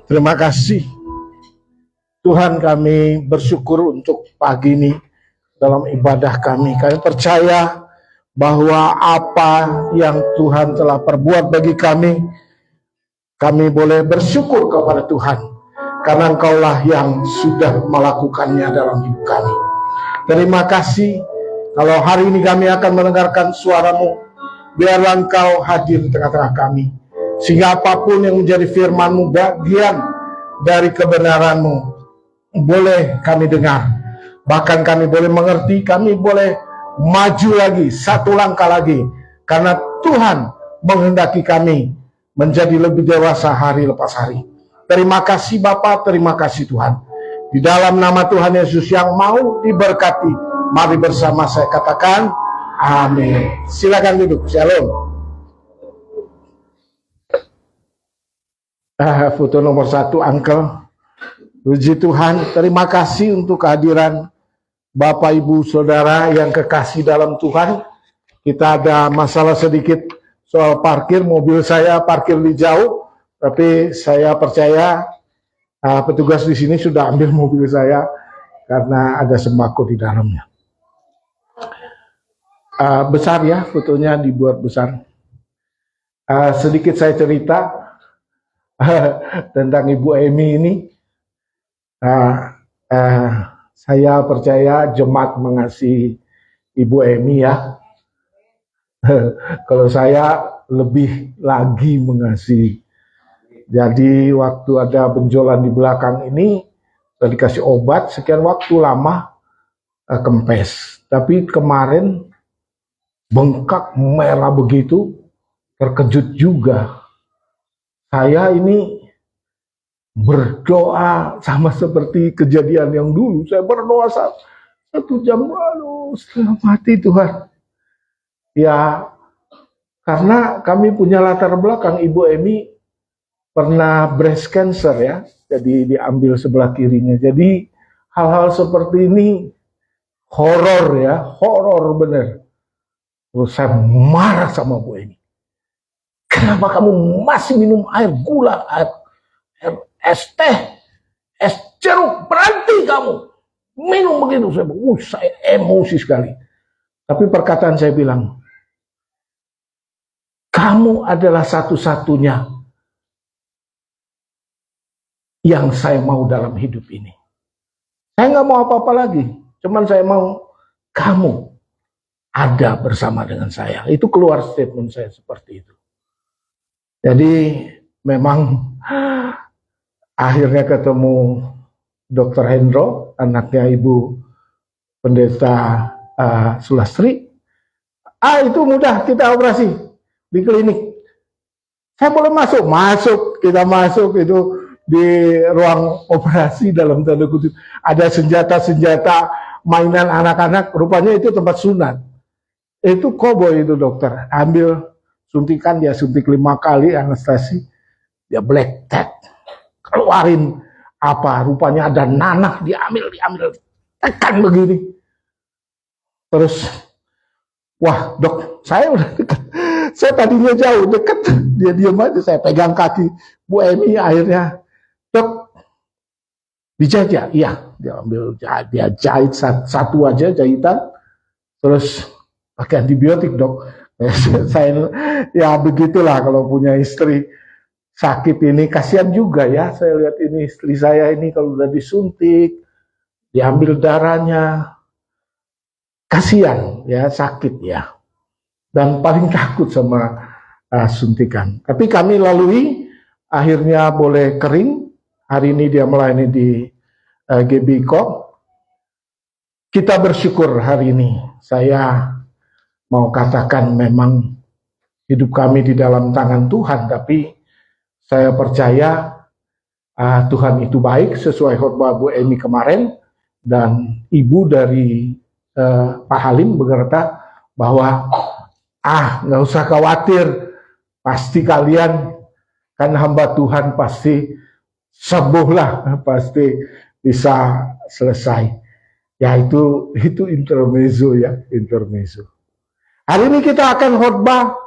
Terima kasih Tuhan, kami bersyukur untuk pagi ini dalam ibadah kami. Kami percaya bahwa apa yang Tuhan telah perbuat bagi kami boleh bersyukur kepada Tuhan. Karena Engkaulah yang sudah melakukannya dalam hidup kami. Terima kasih. Kalau hari ini kami akan mendengarkan suara-Mu, biarlah Engkau hadir di tengah-tengah kami. Sehingga apapun yang menjadi firman-Mu, bagian dari kebenaran-Mu, boleh kami dengar, bahkan kami boleh mengerti, kami boleh maju lagi, satu langkah lagi, karena Tuhan menghendaki kami menjadi lebih dewasa hari lepas hari. Terima kasih Bapa, terima kasih Tuhan. Di dalam nama Tuhan Yesus yang mau diberkati, mari bersama saya katakan amin. Silakan duduk. Shalom. Foto nomor 1, Uncle. Puji Tuhan, terima kasih untuk kehadiran Bapak Ibu Saudara yang kekasih dalam Tuhan. Kita ada masalah sedikit soal parkir, mobil saya parkir di jauh, tapi saya percaya petugas di sini sudah ambil mobil saya karena ada sembako di dalamnya. Besar ya, fotonya dibuat besar. Sedikit saya cerita tentang Ibu Emi ini. Saya percaya jemaat mengasihi Ibu Emi ya. Kalau saya lebih lagi mengasihi. Jadi waktu ada benjolan di belakang ini, saya dikasih obat sekian waktu lama, kempes. Tapi kemarin bengkak merah begitu, terkejut juga. Saya ini berdoa sama seperti kejadian yang dulu. Saya berdoa 1 jam, aduh setengah mati Tuhan. Ya, karena kami punya latar belakang, Ibu Emi pernah breast cancer ya, jadi diambil sebelah kirinya. Jadi hal-hal seperti ini horor ya, horor bener. Terus saya marah sama Bu Emi. Kenapa kamu masih minum air gula, air es teh, es jeruk, berhenti kamu minum begitu. Saya emosi sekali. Tapi perkataan saya bilang, kamu adalah satu-satunya yang saya mau dalam hidup ini. Saya nggak mau apa-apa lagi, cuman saya mau kamu ada bersama dengan saya. Itu keluar statement saya seperti itu. Jadi memang akhirnya ketemu Dr. Hendro, anaknya Ibu Pendeta Sulastri. Itu mudah, kita operasi di klinik. Saya boleh masuk, kita masuk itu di ruang operasi dalam tanda kutip. Ada senjata-senjata mainan anak-anak, rupanya itu tempat sunat. Itu koboi itu dokter, ambil suntikan, dia suntik 5 kali anestesi, dia black tag. Keluarin apa, rupanya ada nanah, diambil, tekan begini. Terus, wah dok, saya udah dekat. Saya tadinya jauh, dekat. Dia diam aja, saya pegang kaki Bu Emi, akhirnya, dok, dijahit ya? Iya, dia ambil, dia jahit satu aja jahitan, terus pakai antibiotik dok. Saya, ya begitulah kalau punya istri sakit ini, kasihan juga ya. Saya lihat ini istri saya ini kalau udah disuntik, diambil darahnya, kasihan ya, sakit ya. Dan paling takut sama suntikan. Tapi kami lalui, akhirnya boleh kering. Hari ini dia melayani di GBIKO. Kita bersyukur hari ini. Saya mau katakan memang hidup kami di dalam tangan Tuhan, tapi saya percaya Tuhan itu baik sesuai khotbah Bu Emi kemarin, dan ibu dari Pak Halim berkata bahwa nggak usah khawatir, pasti kalian kan hamba Tuhan, pasti sembuh lah, pasti bisa selesai. Ya itu intermezzo ya, intermezzo. Hari ini kita akan khotbah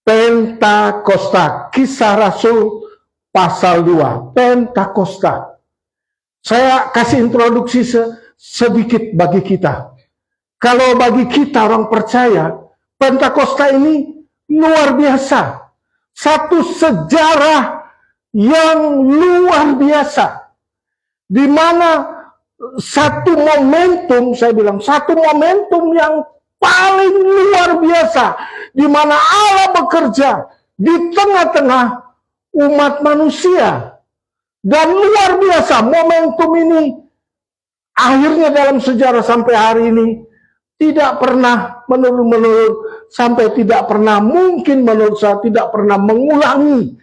Pentakosta, Kisah Rasul pasal 2, Pentakosta. Saya kasih introduksi sedikit bagi kita. Kalau bagi kita orang percaya, Pentakosta ini luar biasa. Satu sejarah yang luar biasa. Di mana satu momentum, saya bilang, satu momentum yang paling luar biasa. Di mana Allah bekerja di tengah-tengah umat manusia. Dan luar biasa momentum ini akhirnya dalam sejarah sampai hari ini tidak pernah menurun sampai tidak pernah, mungkin menurut saya tidak pernah mengulangi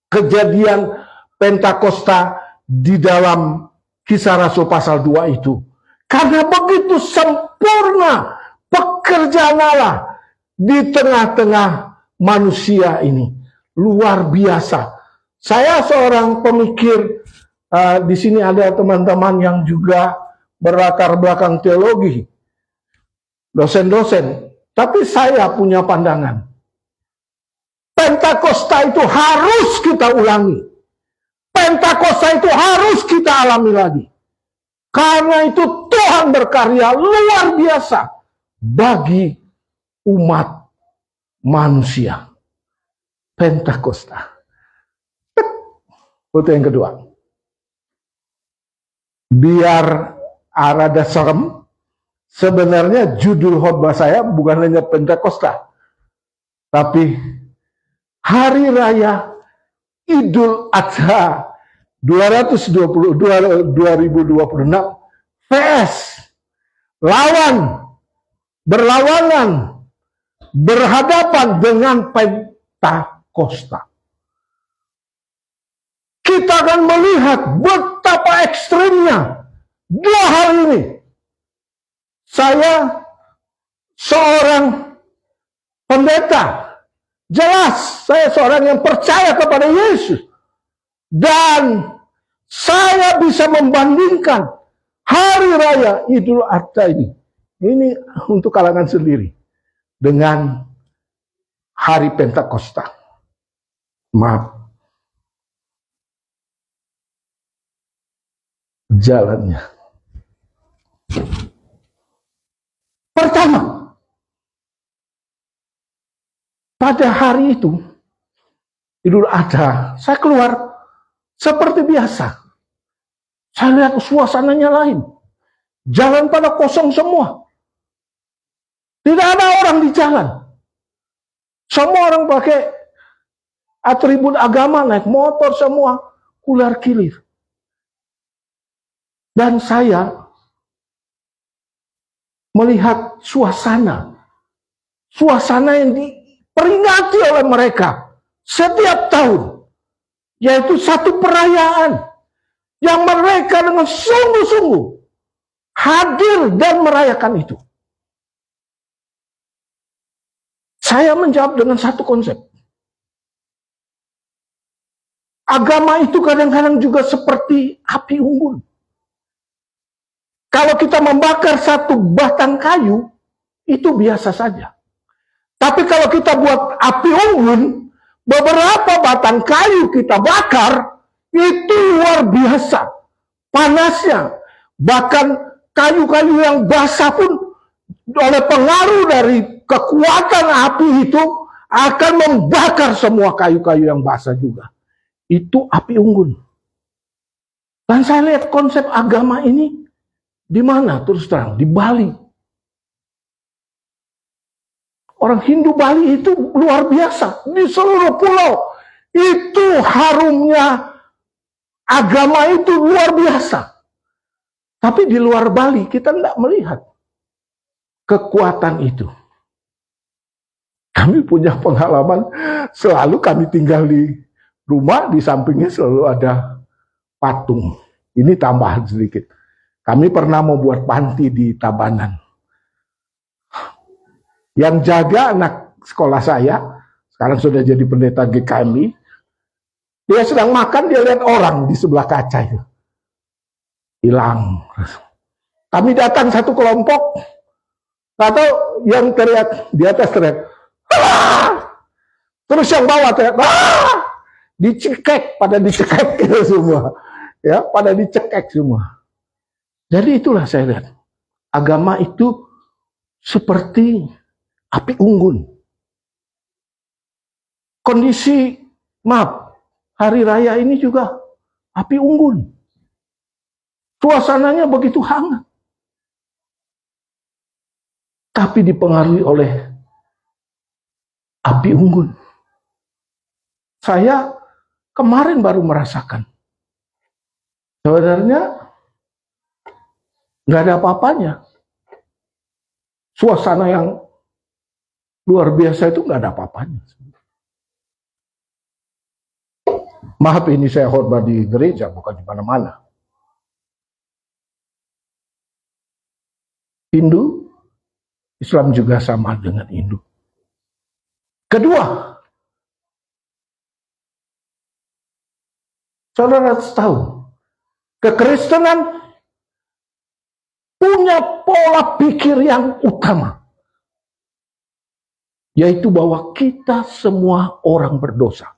kejadian Pentakosta di dalam Kisah Rasul pasal 2 itu. Karena begitu sempurna pekerjaan Allah di tengah-tengah manusia ini. Luar biasa. Saya seorang pemikir, di sini ada teman-teman yang juga berlatar belakang teologi, dosen-dosen. Tapi saya punya pandangan. Pentakosta itu harus kita ulangi. Pentakosta itu harus kita alami lagi. Karena itu Tuhan berkarya luar biasa bagi umat manusia. Pentakosta. Foto yang kedua. Biar rada serem, sebenarnya judul khotbah saya bukan hanya Pentakosta, tapi Hari Raya Idul Adha 2026 VS berlawanan, berhadapan dengan Pentakosta. Kita akan melihat betapa ekstrimnya dua hal ini. Saya seorang pendeta. Jelas, saya seorang yang percaya kepada Yesus. Dan saya bisa membandingkan Hari Raya Idul Adha ini untuk kalangan sendiri, dengan Hari Pentakosta. Maaf. Jalannya. Pertama, pada hari itu, Idul Adha, saya keluar seperti biasa. Saya lihat suasananya lain. Jalan pada kosong semua. Tidak ada orang di jalan. Semua orang pakai atribut agama, naik motor semua, ular kilir. Dan saya melihat suasana yang diperingati oleh mereka setiap tahun, yaitu satu perayaan yang mereka dengan sungguh-sungguh hadir dan merayakan itu. Saya menjawab dengan satu konsep. Agama itu kadang-kadang juga seperti api unggun. Kalau kita membakar satu batang kayu, itu biasa saja. Tapi kalau kita buat api unggun, beberapa batang kayu kita bakar, itu luar biasa panasnya. Bahkan kayu-kayu yang basah pun oleh pengaruh dari kekuatan api itu akan membakar semua kayu-kayu yang basah juga. Itu api unggun. Dan saya lihat konsep agama ini di mana? Terus terang, di Bali. Orang Hindu Bali itu luar biasa. Di seluruh pulau. Itu harumnya agama itu luar biasa. Tapi di luar Bali kita tidak melihat kekuatan itu. Kami punya pengalaman, selalu kami tinggal di rumah, di sampingnya selalu ada patung. Ini tambahan sedikit. Kami pernah mau buat panti di Tabanan. Yang jaga anak sekolah saya, sekarang sudah jadi pendeta GKMI, dia sedang makan, dia lihat orang di sebelah kaca itu. Hilang. Kami datang satu kelompok, atau yang teriak, di atas teriak, "Ah!" Terus yang bawah teriak, "Ah!" dicekek, pada dicekek gitu semua. Ya, pada dicekek semua. Jadi itulah saya lihat. Agama itu seperti api unggun. Kondisi, maaf, hari raya ini juga api unggun. Suasananya begitu hangat. Tapi dipengaruhi oleh api unggun. Saya kemarin baru merasakan. Sebenarnya nggak ada apa-apanya. Suasana yang luar biasa itu nggak ada apa-apanya. Maaf, ini saya khotbah di gereja, bukan di mana-mana. Hindu, Islam juga sama dengan Hindu. Kedua, saudara harus tahu, kekristenan punya pola pikir yang utama, yaitu bahwa kita semua orang berdosa.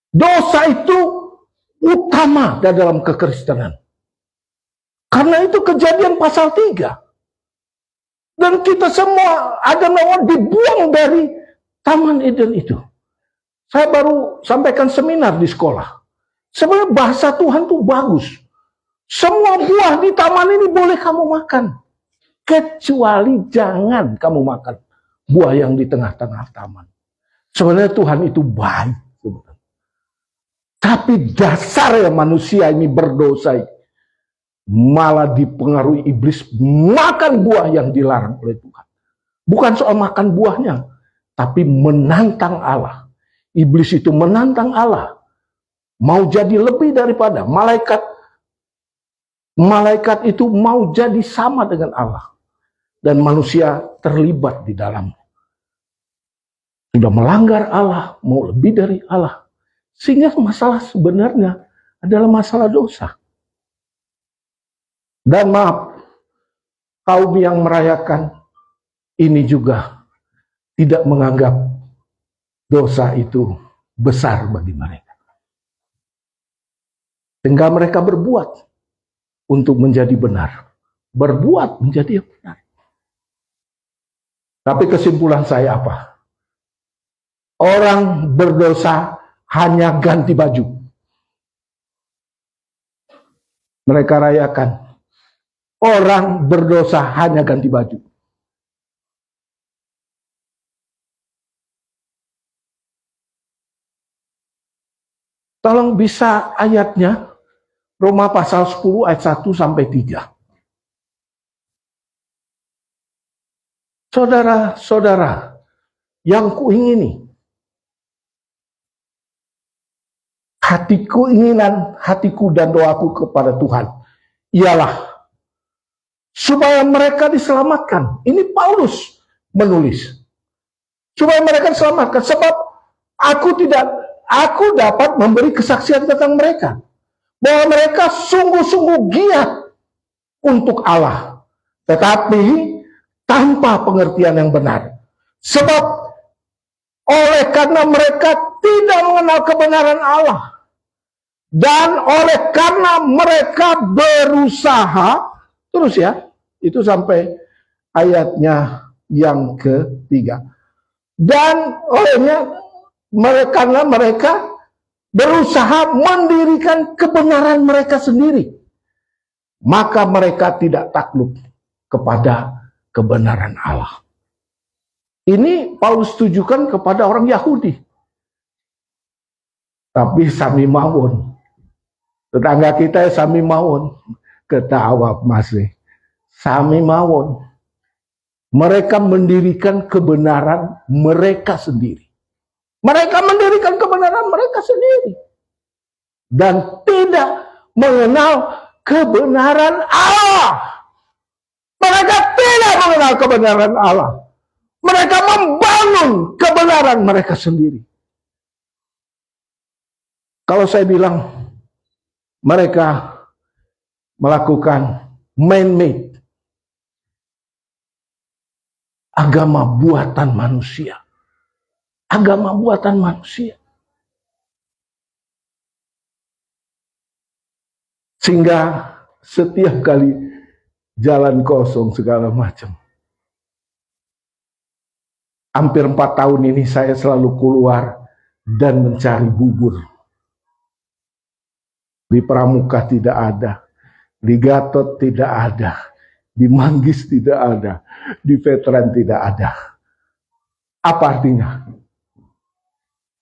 Dosa itu utama dalam kekristenan. Karena itu Kejadian pasal 3. Dan kita semua Adam dan Hawa dibuang dari Taman Eden itu. Saya baru sampaikan seminar di sekolah. Sebenarnya bahasa Tuhan tuh bagus. Semua buah di taman ini boleh kamu makan. Kecuali jangan kamu makan buah yang di tengah-tengah taman. Sebenarnya Tuhan itu baik. Tapi dasarnya manusia ini berdosa, malah dipengaruhi iblis makan buah yang dilarang oleh Tuhan. Bukan soal makan buahnya, tapi menantang Allah. Iblis itu menantang Allah, mau jadi lebih daripada malaikat. Malaikat itu mau jadi sama dengan Allah, dan manusia terlibat di dalamnya. Sudah melanggar Allah, mau lebih dari Allah. Sehingga masalah sebenarnya adalah masalah dosa. Dan maaf, kaum yang merayakan ini juga tidak menganggap dosa itu besar bagi mereka. Sehingga mereka berbuat untuk menjadi benar. Berbuat menjadi yang benar. Tapi kesimpulan saya apa? Orang berdosa hanya ganti baju. Mereka rayakan. Orang berdosa hanya ganti baju. Tolong bisa ayatnya, Roma pasal 10 ayat 1 sampai 3. Saudara-saudara yang kuingini, hatiku dan doaku kepada Tuhan ialah supaya mereka diselamatkan. Ini Paulus menulis. Supaya mereka diselamatkan. Sebab aku dapat memberi kesaksian tentang mereka. Bahwa mereka sungguh-sungguh giat untuk Allah. Tetapi tanpa pengertian yang benar. Sebab karena mereka tidak mengenal kebenaran Allah. Dan karena mereka berusaha, terus ya, itu sampai ayatnya yang ketiga. Dan karena mereka berusaha mendirikan kebenaran mereka sendiri, maka mereka tidak takluk kepada kebenaran Allah. Ini Paulus tujukan kepada orang Yahudi. Tapi sami mawon. Tetangga kita sami mawon. Ketawa masih. Sami mawon. Mereka mendirikan kebenaran mereka sendiri. Mereka mendirikan kebenaran mereka sendiri. Dan tidak mengenal kebenaran Allah. Mereka tidak mengenal kebenaran Allah. Mereka membangun kebenaran mereka sendiri. Kalau saya bilang mereka melakukan man-made, agama buatan manusia. Agama buatan manusia. Sehingga setiap kali jalan kosong segala macam. Hampir 4 tahun ini saya selalu keluar dan mencari bubur. Di Pramuka tidak ada, di Gatot tidak ada, di Manggis tidak ada, di Veteran tidak ada. Apa artinya?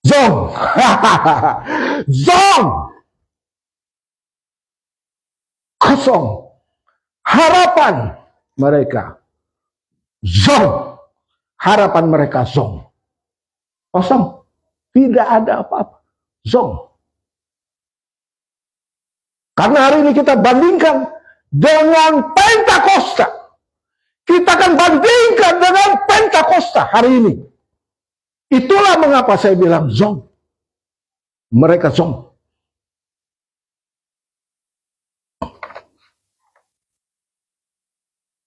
Zong! Zong! Kosong. Harapan mereka zong. Harapan mereka zong. Kosong. Tidak ada apa-apa. Zong. Karena hari ini kita bandingkan dengan Pentakosta. Kita akan bandingkan dengan Pentakosta hari ini. Itulah mengapa saya bilang zong. Mereka zong.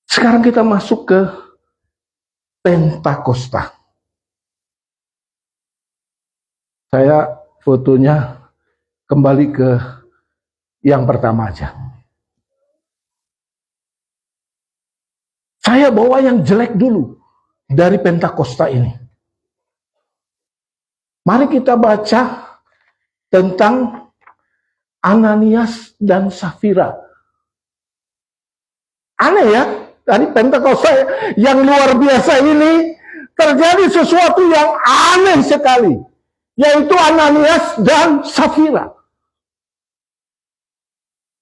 Sekarang kita masuk ke Pentakosta. Saya fotonya kembali ke yang pertama aja. Saya bawa yang jelek dulu dari Pentakosta ini. Mari kita baca tentang Ananias dan Safira. Aneh ya, dari Pentakosta yang luar biasa ini terjadi sesuatu yang aneh sekali, yaitu Ananias dan Safira.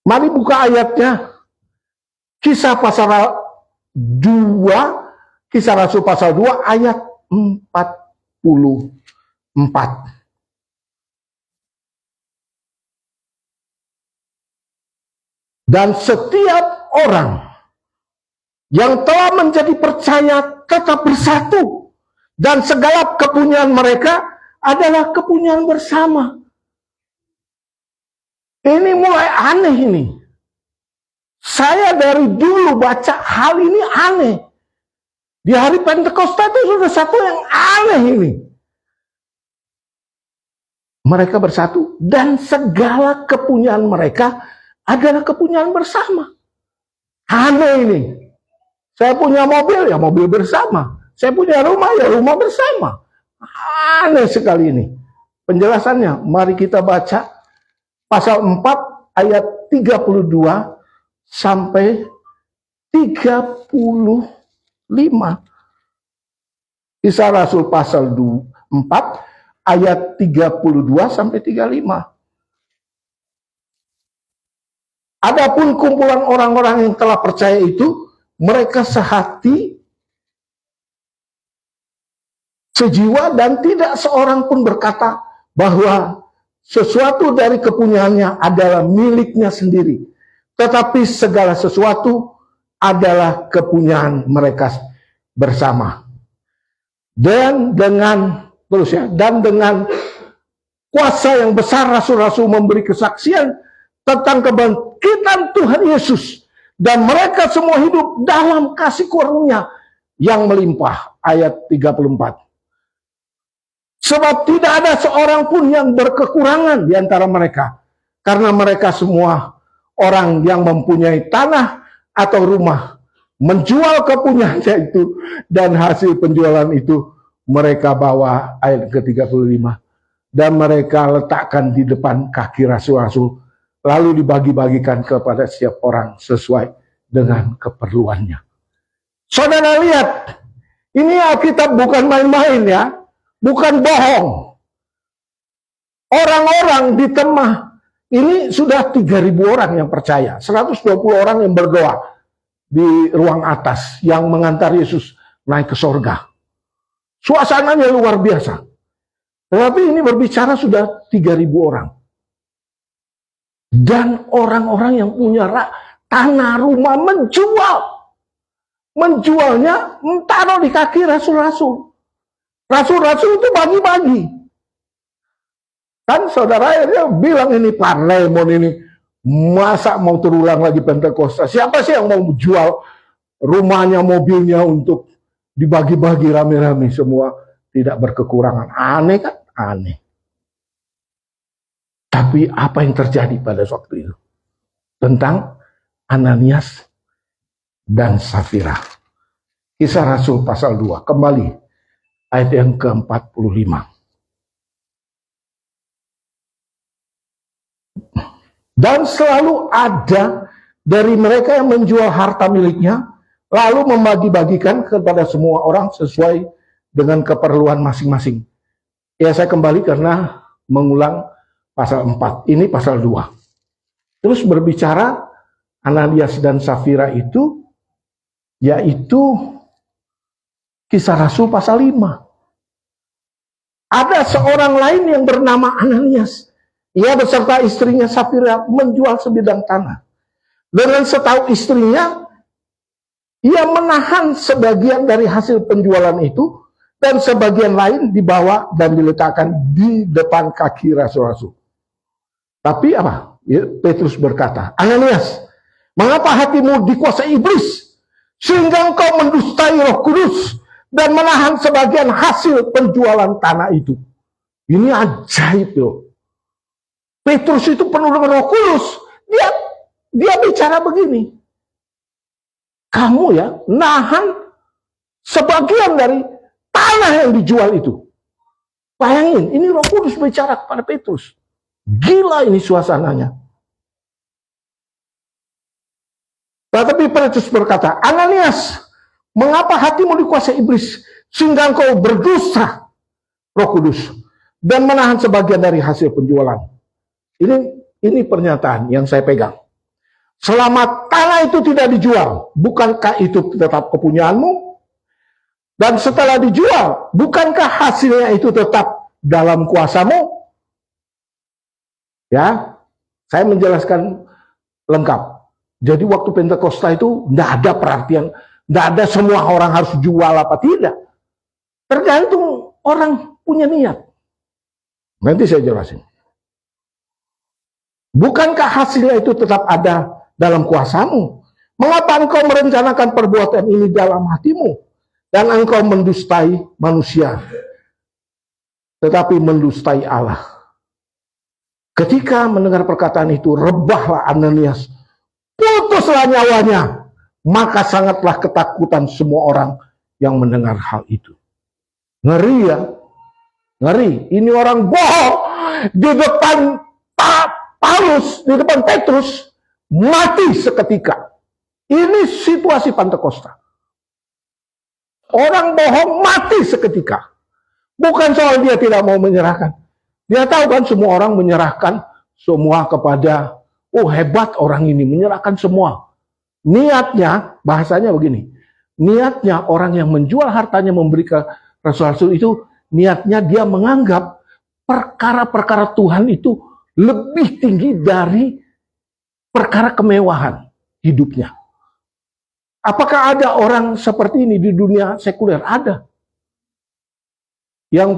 Mari buka ayatnya. Kisah pasal 2, Kisah Rasul pasal 2 ayat 44. Dan setiap orang yang telah menjadi percaya tetap bersatu, dan segala kepunyaan mereka adalah kepunyaan bersama. Ini mulai aneh ini. Saya dari dulu baca hal ini aneh. Di hari Pentakosta itu sudah satu yang aneh ini. Mereka bersatu dan segala kepunyaan mereka adalah kepunyaan bersama. Aneh ini. Saya punya mobil, ya mobil bersama. Saya punya rumah, ya rumah bersama. Aneh sekali ini. Penjelasannya, mari kita baca pasal 4 ayat 32 sampai 35. Kisah Rasul pasal 4 ayat 32 sampai 35. Adapun kumpulan orang-orang yang telah percaya itu, mereka sehati, sejiwa, dan tidak seorang pun berkata bahwa sesuatu dari kepunyaannya adalah miliknya sendiri, tetapi segala sesuatu adalah kepunyaan mereka bersama. Dan dengan kuasa yang besar rasul-rasul memberi kesaksian tentang kebangkitan Tuhan Yesus, dan mereka semua hidup dalam kasih karunia yang melimpah. Ayat 34. Sebab tidak ada seorang pun yang berkekurangan di antara mereka, karena mereka semua orang yang mempunyai tanah atau rumah menjual kepunyaannya itu, dan hasil penjualan itu mereka bawa, ayat ke-35, dan mereka letakkan di depan kaki rasul-rasul, lalu dibagi-bagikan kepada setiap orang sesuai dengan keperluannya. Saudara lihat, ini Alkitab bukan main-main ya, bukan bohong. Orang-orang di Temah ini sudah 3.000 orang yang percaya, 120 orang yang berdoa di ruang atas yang mengantar Yesus naik ke sorga. Suasananya luar biasa. Tetapi ini berbicara sudah 3.000 orang. Dan orang-orang yang punya tanah, rumah menjualnya, taruh di kaki rasul-rasul. Rasul-rasul itu bagi-bagi. Kan saudara dia bilang, ini Pak Raymond ini masa mau terulang lagi Pentakosta? Siapa sih yang mau jual rumahnya, mobilnya untuk dibagi-bagi rame-rame, semua tidak berkekurangan? Aneh kan? Aneh. Tapi apa yang terjadi pada waktu itu? tentang Ananias dan Safira. Kisah Rasul pasal 2, kembali ayat yang ke-45. Dan selalu ada dari mereka yang menjual harta miliknya, lalu membagi-bagikan kepada semua orang sesuai dengan keperluan masing-masing. Ya, saya kembali karena mengulang pasal 4, ini pasal 2. Terus berbicara Ananias dan Safira itu, yaitu Kisah Rasul pasal 5. Ada seorang lain yang bernama Ananias. Ia beserta istrinya Safira menjual sebidang tanah. Dengan setahu istrinya, ia menahan sebagian dari hasil penjualan itu, dan sebagian lain dibawa dan diletakkan di depan kaki rasul-rasul. Tapi apa? Petrus berkata, Ananias, mengapa hatimu dikuasai iblis, sehingga engkau mendustai Roh Kudus dan menahan sebagian hasil penjualan tanah itu? Ini ajaib loh. Petrus itu penuh dengan Roh Kudus. Dia bicara begini. Kamu ya, nahan sebagian dari tanah yang dijual itu. Bayangin, ini Roh Kudus bicara kepada Petrus. Gila ini suasananya. Tetapi Petrus berkata, Ananias, mengapa hatimu dikuasai iblis, sehingga engkau berdusta Roh Kudus dan menahan sebagian dari hasil penjualan? Ini pernyataan yang saya pegang. Selama tanah itu tidak dijual, bukankah itu tetap kepunyaanmu? Dan setelah dijual, bukankah hasilnya itu tetap dalam kuasamu? Ya, saya menjelaskan lengkap. Jadi waktu Pentakosta itu tidak ada perhatian, tidak ada semua orang harus jual apa tidak. Tergantung orang punya niat. Nanti saya jelasin. Bukankah hasilnya itu tetap ada dalam kuasamu? Mengapa engkau merencanakan perbuatan ini dalam hatimu? Dan engkau mendustai manusia, tetapi mendustai Allah. Ketika mendengar perkataan itu, rebahlah Ananias, putuslah nyawanya. Maka sangatlah ketakutan semua orang yang mendengar hal itu. Ngeri ya, ngeri. Ini orang bohong di depan Paulus, di depan Petrus, mati seketika. Ini situasi Pentakosta. Orang bohong mati seketika. Bukan soal dia tidak mau menyerahkan. Dia tahu kan semua orang menyerahkan semua kepada, oh hebat orang ini, menyerahkan semua. Niatnya, bahasanya begini, niatnya orang yang menjual hartanya memberi ke rasul-rasul itu, niatnya dia menganggap perkara-perkara Tuhan itu lebih tinggi dari perkara kemewahan hidupnya. Apakah ada orang seperti ini di dunia sekuler? Ada. Yang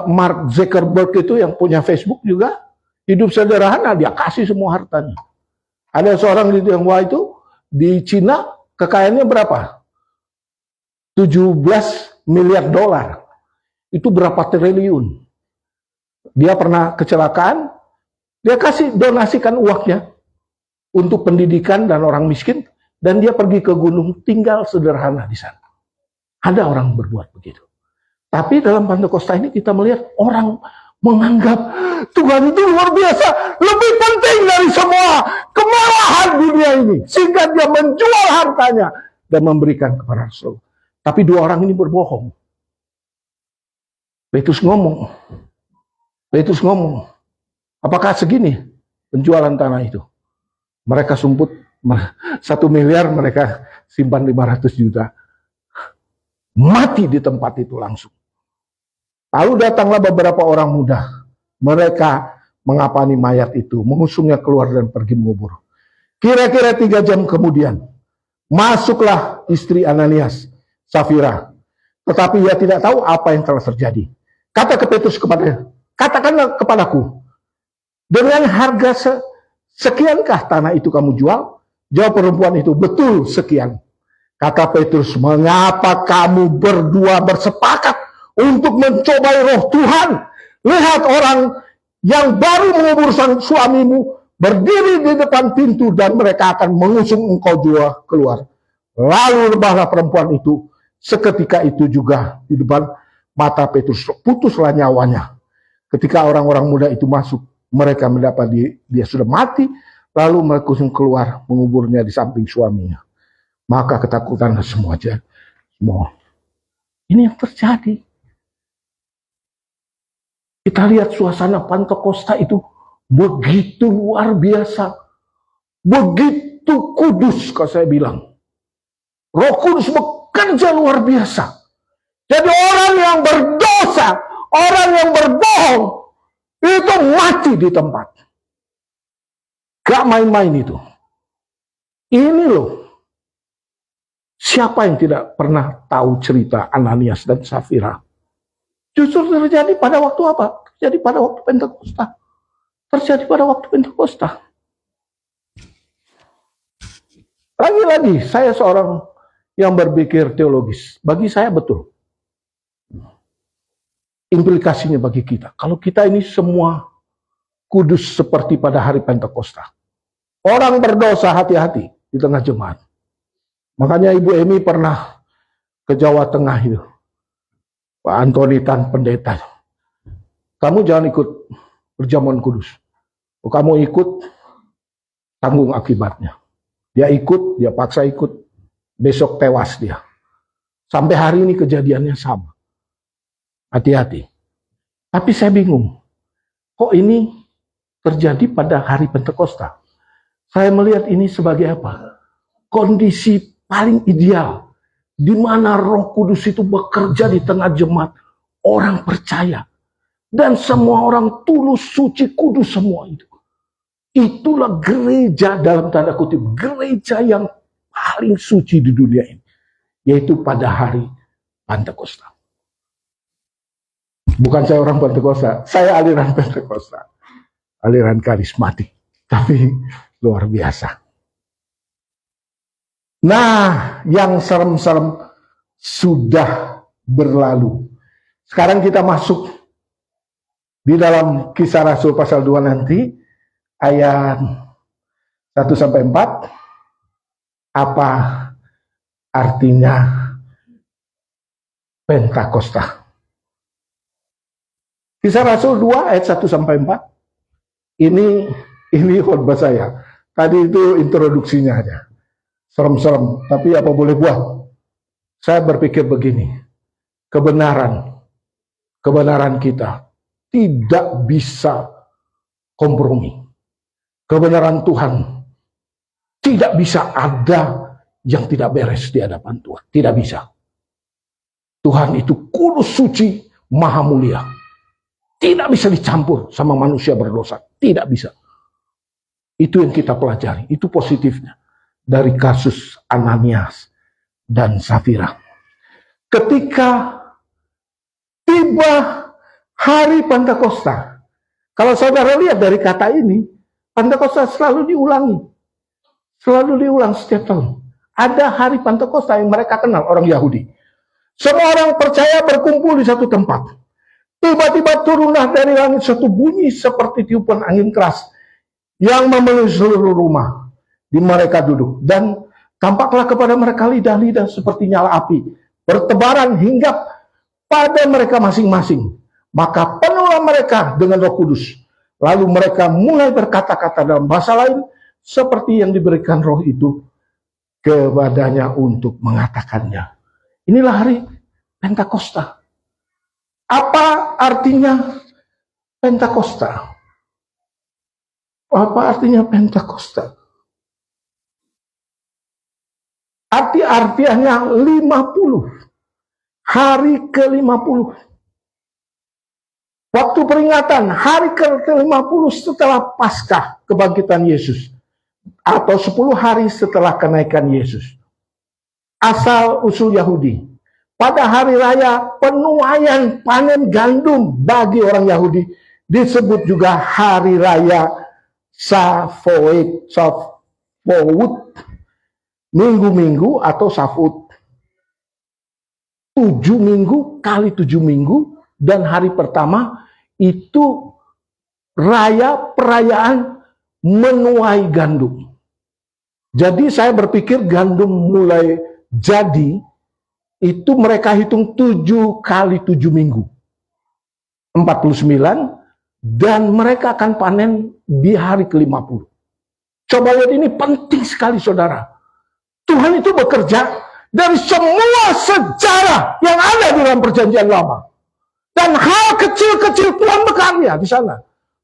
Mark Zuckerberg itu yang punya Facebook juga, hidup sederhana, dia kasih semua hartanya. Ada seorang di Tiongkok itu, di Cina, kekayaannya berapa? 17 miliar dolar. Itu berapa triliun. Dia pernah kecelakaan, dia kasih donasikan uangnya untuk pendidikan dan orang miskin, dan dia pergi ke gunung tinggal sederhana di sana. Ada orang berbuat begitu. Tapi dalam Pentakosta ini kita melihat orang menganggap Tuhan itu luar biasa, lebih penting dari semua kemewahan dunia ini, sehingga dia menjual hartanya dan memberikan kepada Rasul. Tapi dua orang ini berbohong. Petrus ngomong, apakah segini penjualan tanah itu? Mereka sumput 1 miliar, mereka simpan 500 juta. Mati di tempat itu langsung. Lalu datanglah beberapa orang muda. Mereka mengapani mayat itu, mengusungnya keluar dan pergi mengubur. Kira-kira 3 jam kemudian, masuklah istri Ananias, Safira. Tetapi ia tidak tahu apa yang telah terjadi. Kata ke Petrus kepadanya, katakanlah kepadaku, dengan harga sekiankah tanah itu kamu jual? Jawab perempuan itu, betul sekian. Kata Petrus, mengapa kamu berdua bersepakat untuk mencobai roh Tuhan? Lihat, orang yang baru mengubur sang suamimu berdiri di depan pintu dan mereka akan mengusung engkau juga keluar. Lalu rebahlah perempuan itu. Seketika itu juga di depan mata Petrus putuslah nyawanya. Ketika orang-orang muda itu masuk, mereka mendapat dia sudah mati, lalu mereka keluar menguburnya di samping suaminya. Maka ketakutan semua. Ini yang terjadi. Kita lihat suasana Pentakosta itu begitu luar biasa, begitu kudus, kalau saya bilang. Roh Kudus bekerja luar biasa. Jadi orang yang berdosa, orang yang berbohong, itu mati di tempat. Gak main-main itu. Ini loh, siapa yang tidak pernah tahu cerita Ananias dan Safira? Justru terjadi pada waktu apa? Terjadi pada waktu Pentakosta. Terjadi pada waktu Pentakosta. Lagi-lagi, saya seorang yang berpikir teologis. Bagi saya betul. Implikasinya bagi kita. Kalau kita ini semua kudus seperti pada hari Pentakosta. Orang berdosa hati-hati di tengah jemaat. Makanya Ibu Emi pernah ke Jawa Tengah itu. Pak Antoni Tan pendeta. Kamu jangan ikut perjamuan kudus. Kamu ikut, tanggung akibatnya. Dia ikut, dia paksa ikut. Besok tewas dia. Sampai hari ini kejadiannya sama. Hati-hati. Tapi saya bingung. Kok ini terjadi pada hari Pentakosta? Saya melihat ini sebagai apa? Kondisi paling ideal. Di mana Roh Kudus itu bekerja di tengah jemaat. Orang percaya. Dan semua orang tulus, suci, kudus semua itu. Itulah gereja dalam tanda kutip. Gereja yang paling suci di dunia ini, yaitu pada hari Pentakosta. Bukan saya orang Pentakosta, saya aliran Pentakosta, aliran karismatik, tapi luar biasa. Nah, yang serem-serem sudah berlalu. Sekarang kita masuk di dalam Kisah Rasul pasal 2 nanti, ayat 1-4. Apa artinya Pentakosta? Kisah Rasul 2 ayat 1-4. Ini khotbah saya. Tadi itu introduksinya aja. Serem-serem, tapi apa boleh buat? Saya berpikir begini. Kebenaran kita tidak bisa kompromi. Kebenaran Tuhan tidak bisa ada yang tidak beres di hadapan Tuhan. Tidak bisa. Tuhan itu kudus, suci, maha mulia. Tidak bisa dicampur sama manusia berdosa. Tidak bisa. Itu yang kita pelajari. Itu positifnya dari kasus Ananias dan Safira. Ketika tiba hari Pentakosta, kalau saudara lihat dari kata ini, Pentakosta selalu diulangi. Selalu diulang setiap tahun. Ada hari Pentakosta yang mereka kenal, orang Yahudi. Semua orang percaya berkumpul di satu tempat. Tiba-tiba turunlah dari langit satu bunyi seperti tiupan angin keras yang memenuhi seluruh rumah di mereka duduk. Dan tampaklah kepada mereka lidah-lidah seperti nyala api, bertebaran hingga pada mereka masing-masing. Maka penuhlah mereka dengan Roh Kudus. Lalu mereka mulai berkata-kata dalam bahasa lain, seperti yang diberikan Roh itu kepadanya untuk mengatakannya. Inilah hari Pentakosta. Apa artinya Pentakosta? Apa artinya Pentakosta? Artinya 50. Hari ke-50. Waktu peringatan hari ke-50 setelah Paskah kebangkitan Yesus. Atau 10 hari setelah kenaikan Yesus. Asal usul Yahudi. Pada hari raya penuaian panen gandum bagi orang Yahudi disebut juga hari raya Shavuot, minggu-minggu atau Shavuot. 7 minggu kali 7 minggu, dan hari pertama itu perayaan menuai gandum. Jadi saya berpikir gandum mulai jadi itu mereka hitung 7 kali 7 minggu. 49, dan mereka akan panen di hari ke-50. Coba lihat, ini penting sekali saudara. Tuhan itu bekerja dari semua sejarah yang ada di dalam perjanjian lama. Dan hal kecil-kecil Tuhan bekerja di sana.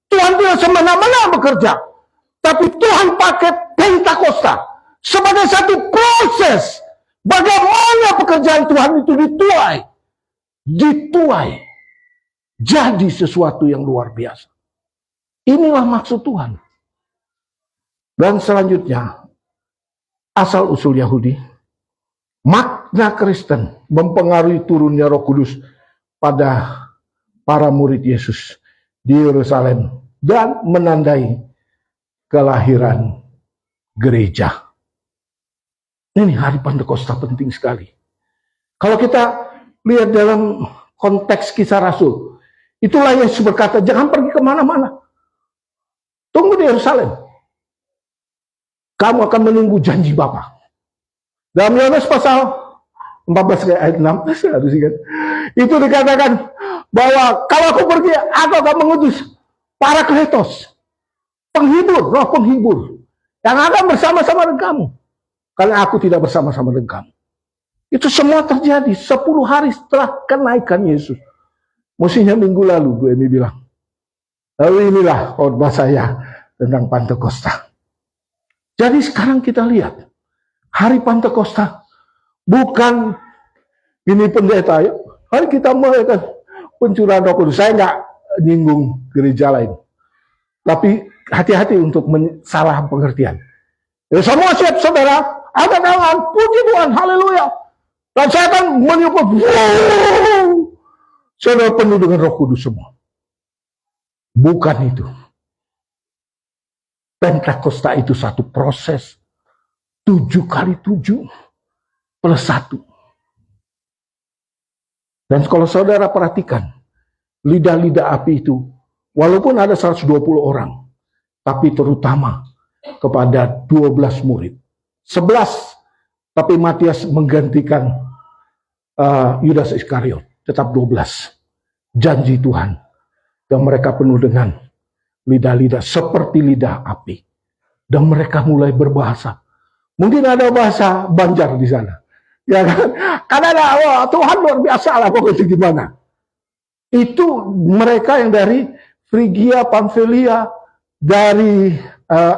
Tuhan tidak semena-mena bekerja. Tapi Tuhan pakai Pentakosta sebagai satu proses bagaimana pekerjaan Tuhan itu dituai jadi sesuatu yang luar biasa. Inilah maksud Tuhan. Dan selanjutnya, asal usul Yahudi, makna Kristen mempengaruhi turunnya Roh Kudus pada para murid Yesus di Yerusalem dan menandai kelahiran gereja. Ini hari Pentakosta penting sekali. Kalau kita lihat dalam konteks Kisah Rasul, itulah Yesus berkata, jangan pergi kemana-mana. Tunggu di Yerusalem. Kamu akan menunggu janji Bapa. Dalam Yohanes pasal 14 ayat 16 harus ingat. Itu dikatakan bahwa kalau aku pergi, aku akan mengutus Parakletos, penghibur, roh penghibur, yang akan bersama-sama dengan kamu. Karena aku tidak bersama-sama dengan kamu. Itu semua terjadi 10 hari setelah kenaikan Yesus. Mestinya minggu lalu Bu Emi bilang. Lalu inilah khotbah saya tentang Pentakosta. Jadi sekarang kita lihat, hari Pentakosta bukan ini pendeta, hari kita merayakan pencurahan Roh Kudus. Saya nggak nyinggung gereja lain, tapi hati-hati untuk salah pengertian. Ya, semua siap saudara, angkat tangan, puji Tuhan, haleluya. Dan saya akan menyukur, wow, saudara penuh dengan Roh Kudus semua. Bukan itu. Pentakosta itu satu proses 7 kali 7 plus 1. Dan kalau saudara perhatikan, lidah-lidah api itu, walaupun ada 120 orang, tapi terutama kepada 12 murid. 11, tapi Matias menggantikan Yudas Iskariot, tetap 12. Janji Tuhan. Dan mereka penuh dengan lidah-lidah seperti lidah api. Dan mereka mulai berbahasa. Mungkin ada bahasa Banjar di sana. Ya kan? Karena ada, Tuhan luar biasa lah pokoknya gimana. Itu mereka yang dari Frigia, Pamfilia, dari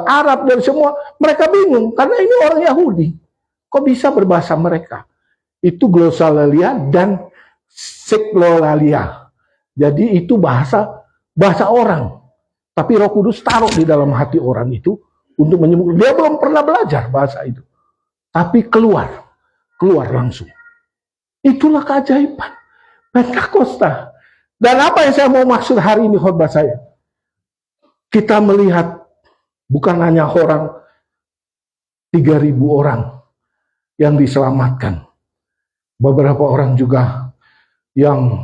Arab, dari semua. Mereka bingung, karena ini orang Yahudi. Kok bisa berbahasa mereka? Itu glosolalia dan seklolalia. Jadi itu bahasa orang. Tapi Roh Kudus taruh di dalam hati orang itu untuk menyembuhkan. Dia belum pernah belajar bahasa itu. Tapi keluar langsung. Itulah keajaiban Pentakosta. Dan apa yang saya mau maksud hari ini khotbah saya? Kita melihat bukan hanya orang 3.000 orang yang diselamatkan. Beberapa orang juga yang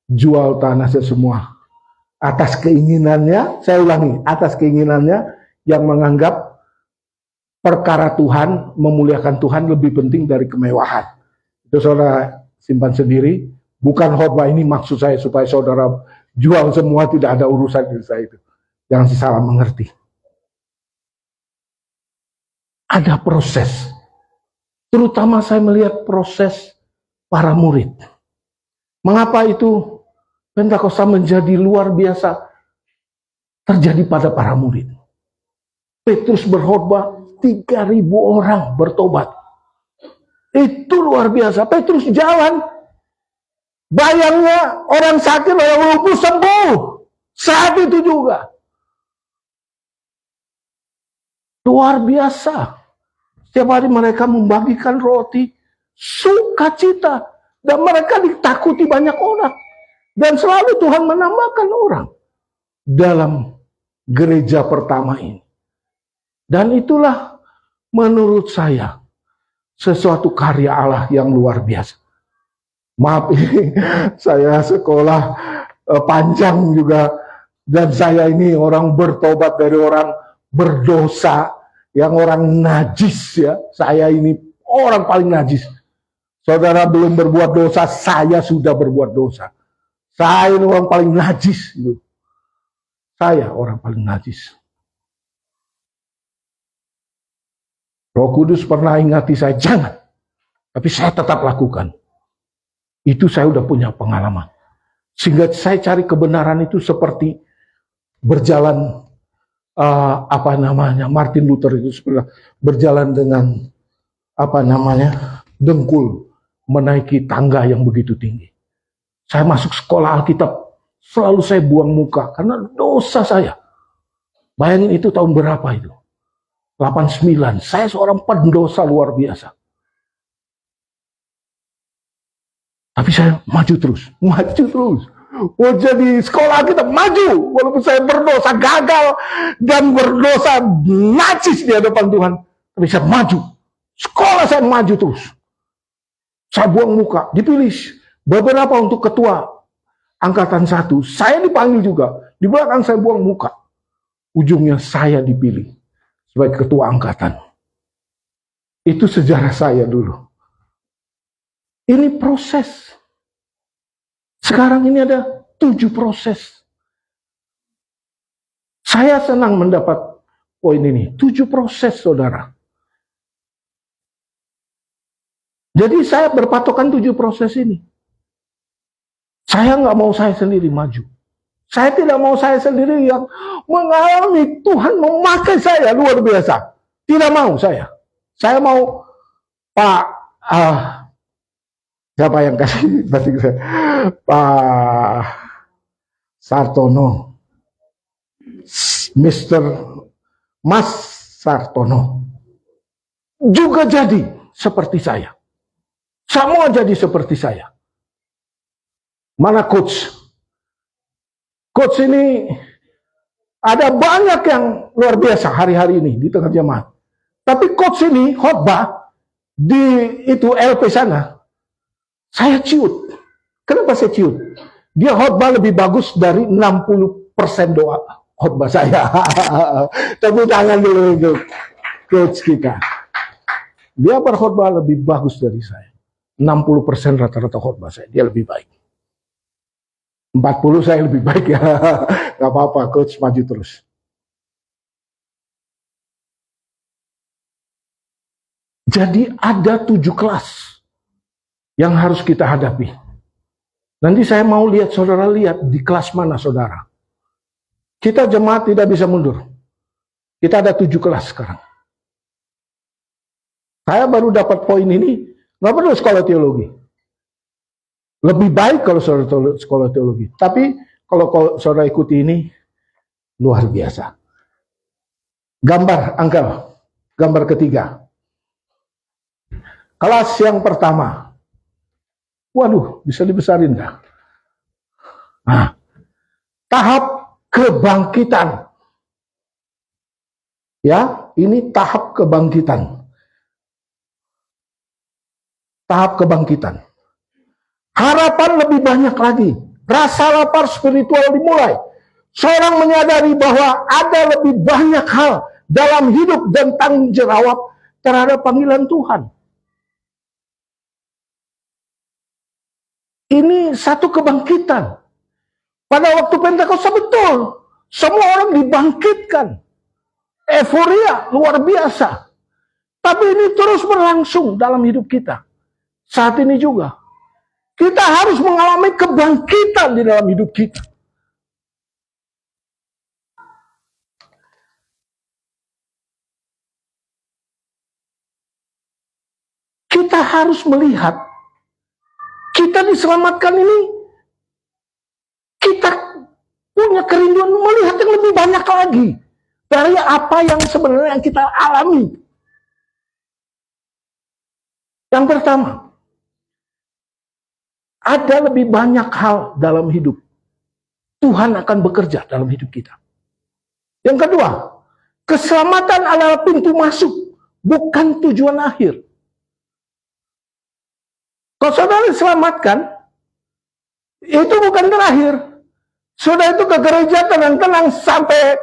jual tanah semua atas keinginannya, saya ulangi, atas keinginannya yang menganggap perkara Tuhan, memuliakan Tuhan lebih penting dari kemewahan. Itu saudara simpan sendiri. Bukan khotbah ini maksud saya supaya saudara jual semua, tidak ada urusan di saya itu. Jangan salah mengerti. Ada proses. Terutama saya melihat proses para murid. Mengapa itu Pentakosta menjadi luar biasa terjadi pada para murid? Petrus berkhotbah, 3.000 orang bertobat. Itu luar biasa. Petrus jalan, bayangnya orang sakit, orang lumpuh sembuh. Saat itu juga. Luar biasa. Setiap hari mereka membagikan roti, sukacita. Dan mereka ditakuti banyak orang. Dan selalu Tuhan menambahkan orang dalam gereja pertama ini. Dan itulah menurut saya sesuatu karya Allah yang luar biasa. Maaf ini saya sekolah panjang juga. Dan saya ini orang bertobat dari orang berdosa, yang orang najis ya. Saya ini orang paling najis. Saudara belum berbuat dosa, saya sudah berbuat dosa. Saya ini orang paling najis gitu. Saya orang paling najis. Roh Kudus pernah ingati saya, jangan. Tapi saya tetap lakukan. Itu saya udah punya pengalaman. Sehingga saya cari kebenaran itu seperti berjalan, Martin Luther itu berjalan dengan, dengkul, menaiki tangga yang begitu tinggi. Saya masuk sekolah Alkitab, selalu saya buang muka, karena dosa saya. Bayangin itu tahun berapa itu? 89, saya seorang pendosa luar biasa. Tapi saya maju terus. Oh, jadi sekolah kita maju, walaupun saya berdosa gagal dan berdosa najis di hadapan Tuhan, tapi saya maju. Sekolah saya maju terus. Saya buang muka, dipilih beberapa untuk ketua angkatan 1. Saya dipanggil juga, di belakang saya buang muka. Ujungnya saya dipilih sebagai ketua angkatan. Itu sejarah saya dulu. Ini proses. Sekarang ini ada 7 proses. Saya senang mendapat poin ini. 7 proses, saudara. Jadi saya berpatokan 7 proses ini. Saya nggak mau saya sendiri maju. Saya tidak mau saya sendiri yang mengalami Tuhan memakai saya luar biasa. Tidak mau saya. Saya mau Pak... siapa yang kasih batik saya? Pak Sartono. Mas Sartono. Juga jadi seperti saya. Semua jadi seperti saya. Mana coach? Coach ini ada banyak yang luar biasa hari-hari ini di tengah jemaat. Tapi coach ini khotbah di itu LP sana. Saya ciut. Kenapa saya ciut? Dia khotbah lebih bagus dari 60% doa khotbah saya. Tepuk tangan dulu untuk coach kita. Dia berkhotbah lebih bagus dari saya. 60% rata-rata khotbah saya. Dia lebih baik. 40 saya lebih baik ya. Gak apa-apa, coach maju terus. Jadi ada 7 kelas yang harus kita hadapi. Nanti saya mau lihat, saudara lihat di kelas mana saudara. Kita jemaat tidak bisa mundur. Kita ada 7 kelas sekarang. Saya baru dapat poin ini, nggak perlu sekolah teologi. Lebih baik kalau saudara sekolah teologi. Tapi kalau saudara ikuti ini, luar biasa. Gambar, angkel. Gambar ketiga. Kelas yang pertama. Waduh, bisa dibesarin nggak? Nah, tahap kebangkitan. Ya, ini tahap kebangkitan. Tahap kebangkitan. Harapan lebih banyak lagi. Rasa lapar spiritual dimulai. Seorang menyadari bahwa ada lebih banyak hal dalam hidup dan tanggung jawab terhadap panggilan Tuhan. Ini satu kebangkitan. Pada waktu Pentakosta betul. Semua orang dibangkitkan. Euforia luar biasa. Tapi ini terus berlangsung dalam hidup kita. Saat ini juga. Kita harus mengalami kebangkitan di dalam hidup kita. Kita harus melihat, kita diselamatkan ini, kita punya kerinduan melihat yang lebih banyak lagi dari apa yang sebenarnya kita alami. Yang pertama, ada lebih banyak hal dalam hidup. Tuhan akan bekerja dalam hidup kita. Yang kedua, keselamatan adalah pintu masuk, bukan tujuan akhir. Kalau saudara diselamatkan, itu bukan terakhir. Sudah itu ke gereja tenang-tenang sampai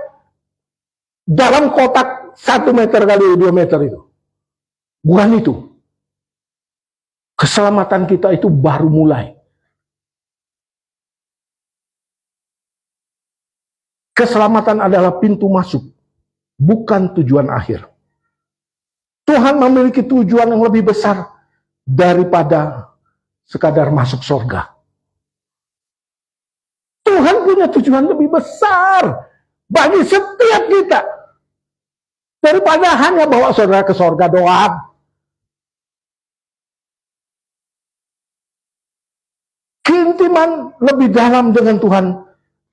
dalam kotak 1 meter kali 2 meter itu. Bukan itu. Keselamatan kita itu baru mulai. Keselamatan adalah pintu masuk, bukan tujuan akhir. Tuhan memiliki tujuan yang lebih besar daripada sekadar masuk surga. Tuhan punya tujuan lebih besar bagi setiap kita daripada hanya bawa saudara ke surga doang. Keintiman lebih dalam dengan Tuhan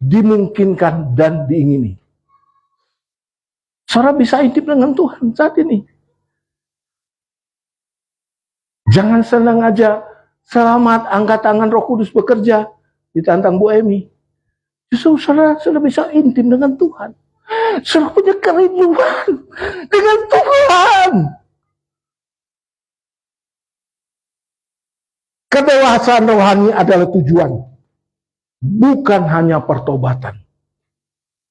dimungkinkan dan diingini. Saudara bisa intim dengan Tuhan saat ini. Jangan senang aja, selamat, angkat tangan, Roh Kudus bekerja, ditantang Bu Emi. Justru saudara sudah bisa intim dengan Tuhan. Saudara punya kerinduan dengan Tuhan. Kedewasaan rohani adalah tujuan, bukan hanya pertobatan.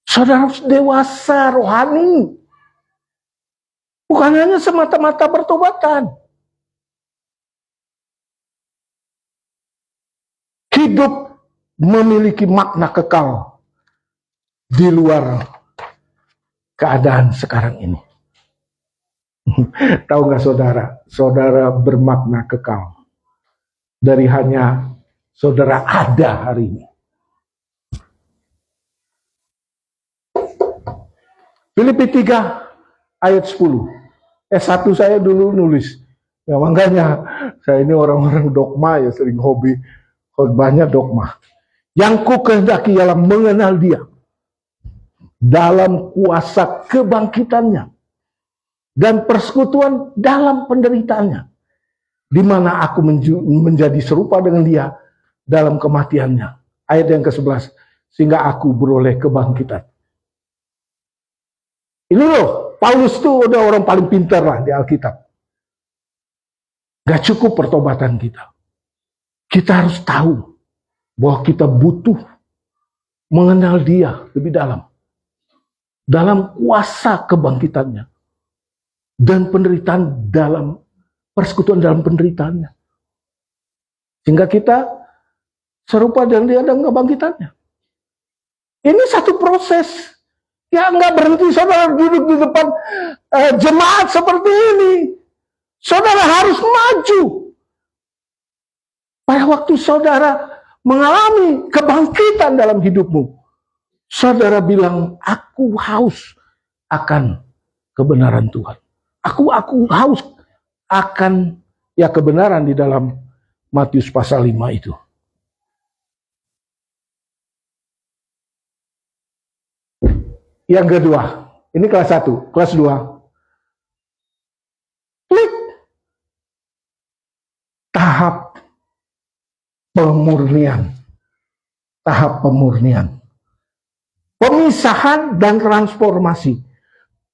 Saudara harus dewasa rohani, bukan hanya semata-mata pertobatan. Hidup memiliki makna kekal di luar keadaan sekarang ini. Tahu nggak saudara? Saudara bermakna kekal dari hanya saudara ada hari ini. Filipi 3 ayat 10. S1 saya dulu nulis. Ya makanya saya ini orang-orang dogma ya, sering hobi khotbahnya dogma. Yang ku kehendaki ialah mengenal Dia dalam kuasa kebangkitannya dan persekutuan dalam penderitaannya, di mana aku menjadi serupa dengan Dia dalam kematiannya. Ayat yang ke-11, sehingga aku beroleh kebangkitan. Ini loh, Paulus tuh udah orang paling pintar lah di Alkitab. Gak cukup pertobatan kita. Kita harus tahu bahwa kita butuh mengenal Dia lebih dalam. Dalam kuasa kebangkitannya. Dan penderitaan dalam persekutuan dalam penderitaannya. Sehingga kita serupa dengan Dia dalam kebangkitannya. Ini satu proses. Ya nggak berhenti saudara duduk di depan jemaat seperti ini. Saudara harus maju. Pada waktu saudara mengalami kebangkitan dalam hidupmu, saudara bilang, aku haus akan kebenaran Tuhan. Aku haus akan ya kebenaran di dalam Matius pasal 5 itu. Yang kedua, ini kelas 1, kelas 2. Klik. Tahap pemurnian. Tahap pemurnian. Pemisahan dan transformasi.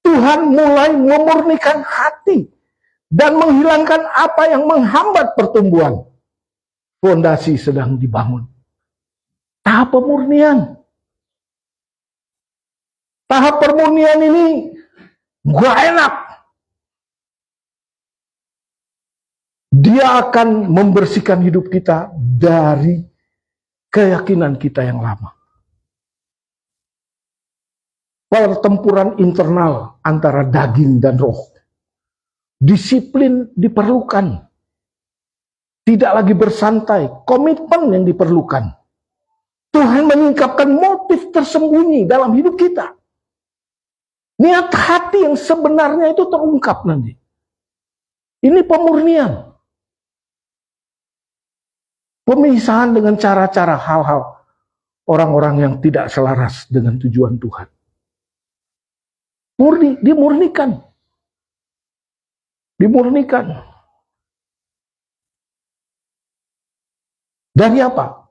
Tuhan mulai memurnikan hati dan menghilangkan apa yang menghambat pertumbuhan. Fondasi sedang dibangun. Tahap pemurnian. Tahap pemurnian ini gak enak. Dia akan membersihkan hidup kita dari keyakinan kita yang lama. Pertempuran internal antara daging dan roh. Disiplin diperlukan. Tidak lagi bersantai. Komitmen yang diperlukan. Tuhan menyingkapkan motif tersembunyi dalam hidup kita. Niat hati yang sebenarnya itu terungkap nanti. Ini pemurnian. Pemisahan dengan cara-cara hal-hal orang-orang yang tidak selaras dengan tujuan Tuhan. Dimurnikan. Dimurnikan. Dari apa?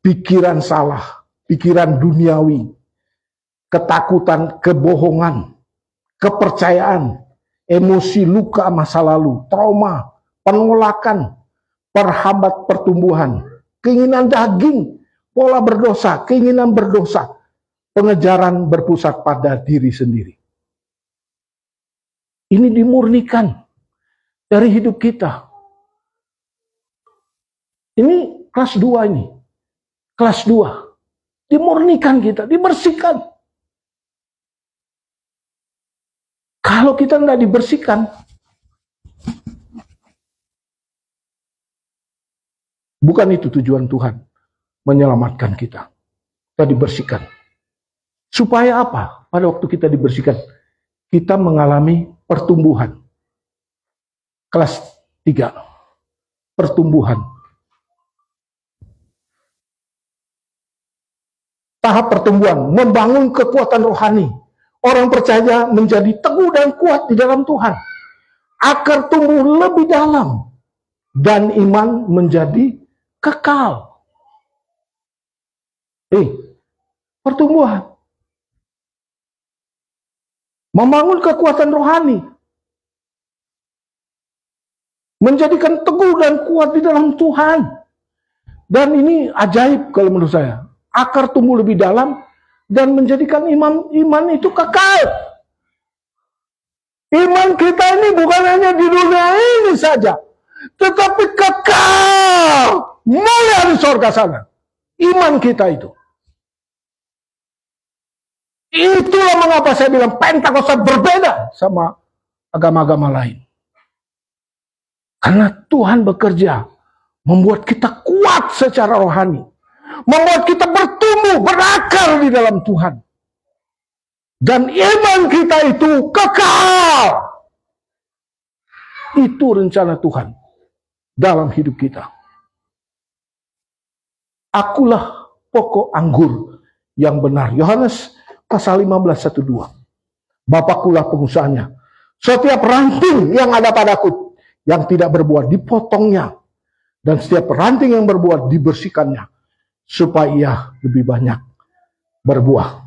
Pikiran salah, pikiran duniawi, ketakutan, kebohongan, kepercayaan, emosi, luka masa lalu, trauma, penolakan, perhambat pertumbuhan, keinginan daging, pola berdosa, keinginan berdosa, pengejaran berpusat pada diri sendiri. Ini dimurnikan dari hidup kita. Ini kelas 2 ini. Kelas 2. Dimurnikan kita, dibersihkan. Kalau kita tidak dibersihkan, bukan itu tujuan Tuhan menyelamatkan kita. Kita dibersihkan. Supaya apa? Pada waktu kita dibersihkan, kita mengalami pertumbuhan. Kelas 3. Pertumbuhan. Tahap pertumbuhan, membangun kekuatan rohani. Orang percaya menjadi teguh dan kuat di dalam Tuhan. Akar tumbuh lebih dalam. Dan iman menjadi kekal. Pertumbuhan. Membangun kekuatan rohani. Menjadikan teguh dan kuat di dalam Tuhan. Dan ini ajaib kalau menurut saya. Akar tumbuh lebih dalam dan menjadikan iman itu kekal. Iman kita ini bukan hanya di dunia ini saja, tetapi kekal mulia di sorga sana. Iman kita itu. Itulah mengapa saya bilang Pentakosta berbeda sama agama-agama lain. Karena Tuhan bekerja membuat kita kuat secara rohani. Membuat kita bertumbuh, berakar di dalam Tuhan. Dan iman kita itu kekal. Itu rencana Tuhan dalam hidup kita. Akulah pokok anggur yang benar. Yohanes pasal 15:1-2. Bapakkulah pengusahanya. Setiap ranting yang ada padaku yang tidak berbuah dipotongnya. Dan setiap ranting yang berbuah dibersihkannya. Supaya ia lebih banyak berbuah.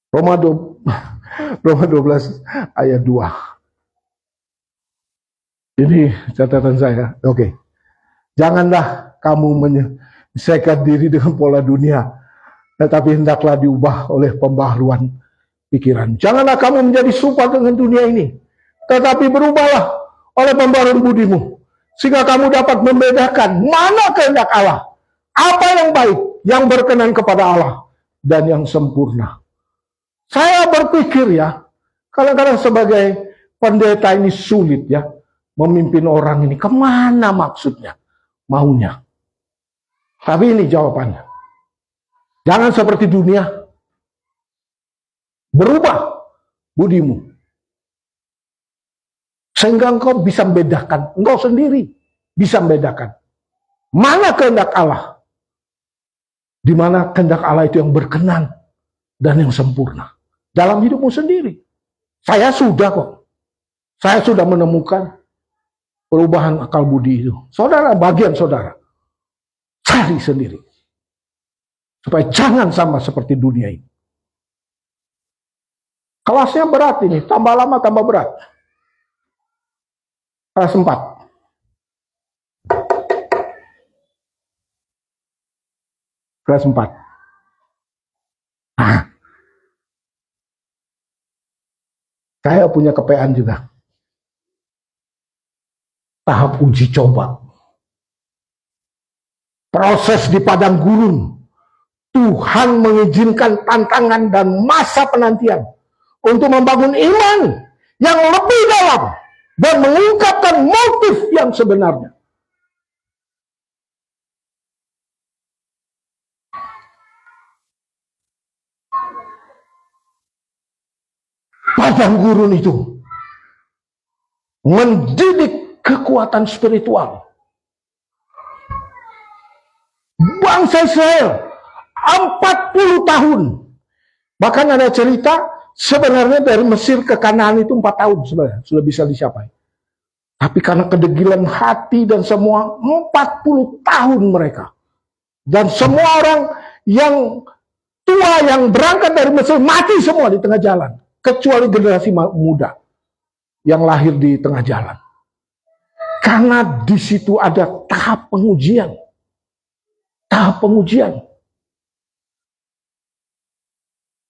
Roma 12 ayat 2. Ini catatan saya. Oke. Janganlah kamu menyesuaikan diri dengan pola dunia, tetapi hendaklah diubah oleh pembaharuan pikiran. Janganlah kamu menjadi serupa dengan dunia ini, tetapi berubahlah oleh pembaharuan budimu. Sehingga kamu dapat membedakan mana kehendak Allah. Apa yang baik, yang berkenan kepada Allah. Dan yang sempurna. Saya berpikir ya, kadang-kadang sebagai pendeta ini sulit ya. Memimpin orang ini, kemana maksudnya? Maunya. Tapi ini jawabannya. Jangan seperti dunia. Berubah budimu. Sehingga engkau bisa membedakan, engkau sendiri bisa membedakan mana kehendak Allah, di mana kehendak Allah itu yang berkenan dan yang sempurna dalam hidupmu sendiri. Saya sudah menemukan perubahan akal budi itu. Saudara, bagian saudara cari sendiri supaya jangan sama seperti dunia ini. Kelasnya berat ini, tambah lama tambah berat. Kelas 4. Kelas 4. Saya punya kepean juga. Tahap uji coba. Proses di padang gurun. Tuhan mengizinkan tantangan dan masa penantian untuk membangun iman yang lebih dalam dan mengungkapkan motif yang sebenarnya. Padang gurun itu mendidik kekuatan spiritual. Bangsa Israel 40 tahun. Bahkan ada cerita sebenarnya dari Mesir ke Kanaan itu 4 tahun sebenarnya sudah bisa dicapai. Tapi karena kedegilan hati dan semua 40 tahun mereka. Dan semua orang yang tua yang berangkat dari Mesir mati semua di tengah jalan. Kecuali generasi muda yang lahir di tengah jalan. Karena di situ ada tahap pengujian. tahap pengujian.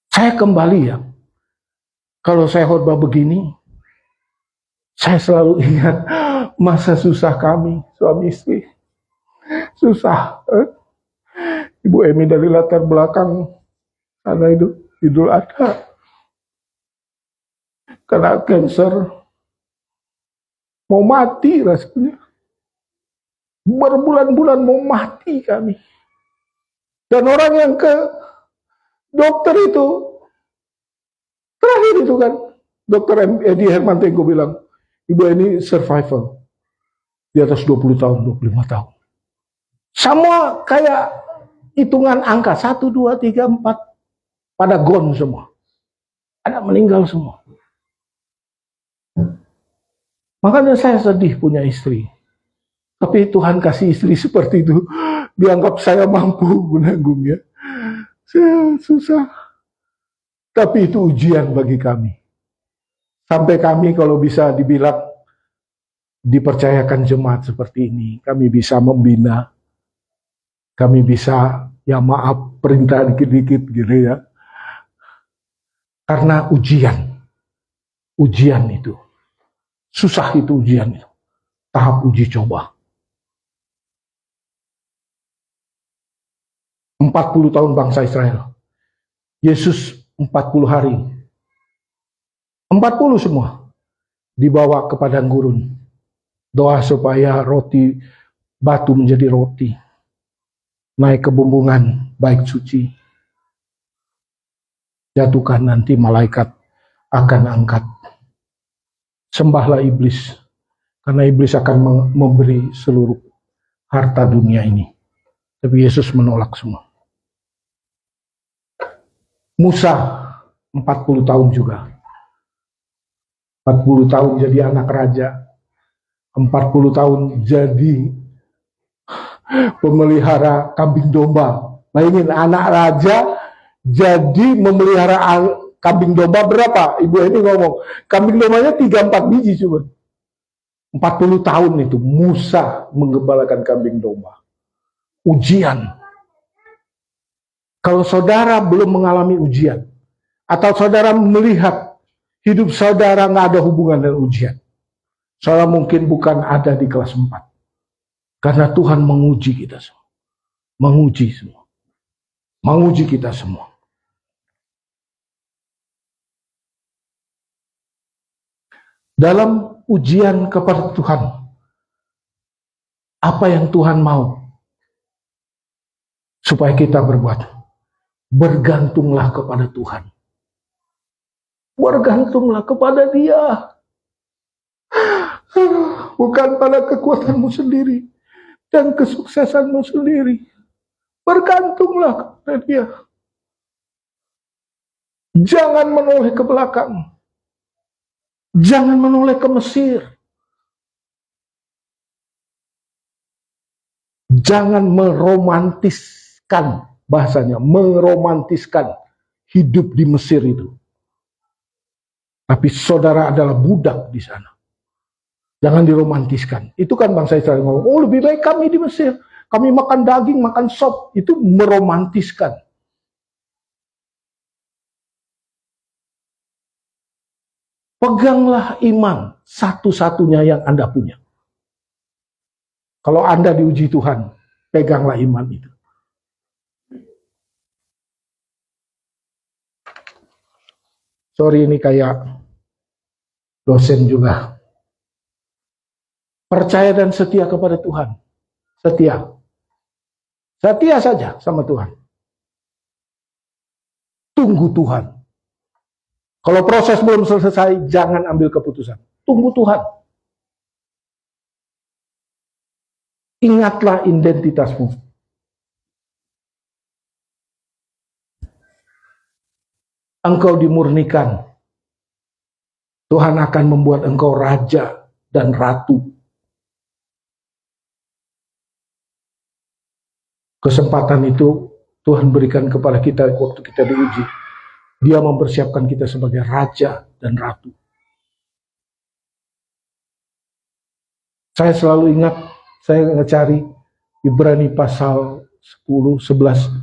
Saya kembali ya, kalau saya khotbah begini, saya selalu ingat masa susah kami, suami istri. Susah. Ibu Emi dari latar belakang sana itu Idul Adha. Kena cancer. Mau mati rasanya. Berbulan-bulan mau mati kami. Dan orang yang ke dokter itu, terakhir itu kan, Dokter Edi Hermantenko bilang, Ibu ini survival. Di atas 20 tahun, 25 tahun. Semua kayak hitungan angka 1, 2, 3, 4 pada gone semua. Ada meninggal semua. Makanya saya sedih punya istri. Tapi Tuhan kasih istri seperti itu. Dianggap saya mampu menanggungnya. Susah. Tapi itu ujian bagi kami. Sampai kami kalau bisa dibilang dipercayakan jemaat seperti ini. Kami bisa membina. Kami bisa, ya maaf, perintah dikit-dikit gitu ya. Karena ujian. Ujian itu. Susah itu ujian itu. Tahap uji coba. 40 tahun bangsa Israel. Yesus 40 hari. 40 semua. Dibawa ke padang gurun. Doa supaya roti, batu menjadi roti. Naik ke bumbungan baik suci. Jatuhkan nanti malaikat akan angkat. Sembahlah iblis. Karena iblis akan memberi seluruh harta dunia ini. Tapi Yesus menolak semua. Musa 40 tahun juga. 40 tahun jadi anak raja. 40 tahun jadi pemelihara kambing domba. Bayangin anak raja jadi memelihara kambing domba berapa? Ibu ini ngomong, kambing dombanya 3-4 biji cuma. 40 tahun itu Musa menggembalakan kambing domba. Ujian. Kalau saudara belum mengalami ujian, atau saudara melihat hidup saudara nggak ada hubungan dengan ujian, saudara mungkin bukan ada di kelas 4. Karena Tuhan menguji kita semua. Menguji semua. Menguji kita semua. Dalam ujian kepada Tuhan, apa yang Tuhan mau supaya kita berbuat? Bergantunglah kepada Tuhan. Bergantunglah kepada Dia. Bukan pada kekuatanmu sendiri dan kesuksesanmu sendiri. Bergantunglah kepada Dia. Jangan menoleh ke belakang. Jangan menoleh ke Mesir. Jangan meromantiskan, bahasanya, meromantiskan hidup di Mesir itu. Tapi saudara adalah budak di sana. Jangan diromantiskan. Itu kan bangsa Israel ngomong, oh lebih baik kami di Mesir. Kami makan daging, makan sop. Itu meromantiskan. Peganglah iman satu-satunya yang Anda punya. Kalau Anda diuji Tuhan, peganglah iman itu. Sorry, ini kayak dosen juga. Percaya dan setia kepada Tuhan. Setia. Setia saja sama Tuhan. Tunggu Tuhan. Kalau proses belum selesai, jangan ambil keputusan. Tunggu Tuhan. Ingatlah identitasmu. Engkau dimurnikan. Tuhan akan membuat engkau raja dan ratu. Kesempatan itu Tuhan berikan kepada kita waktu kita diuji. Dia mempersiapkan kita sebagai raja dan ratu. Saya selalu ingat, saya ngecari Ibrani pasal 10, 11.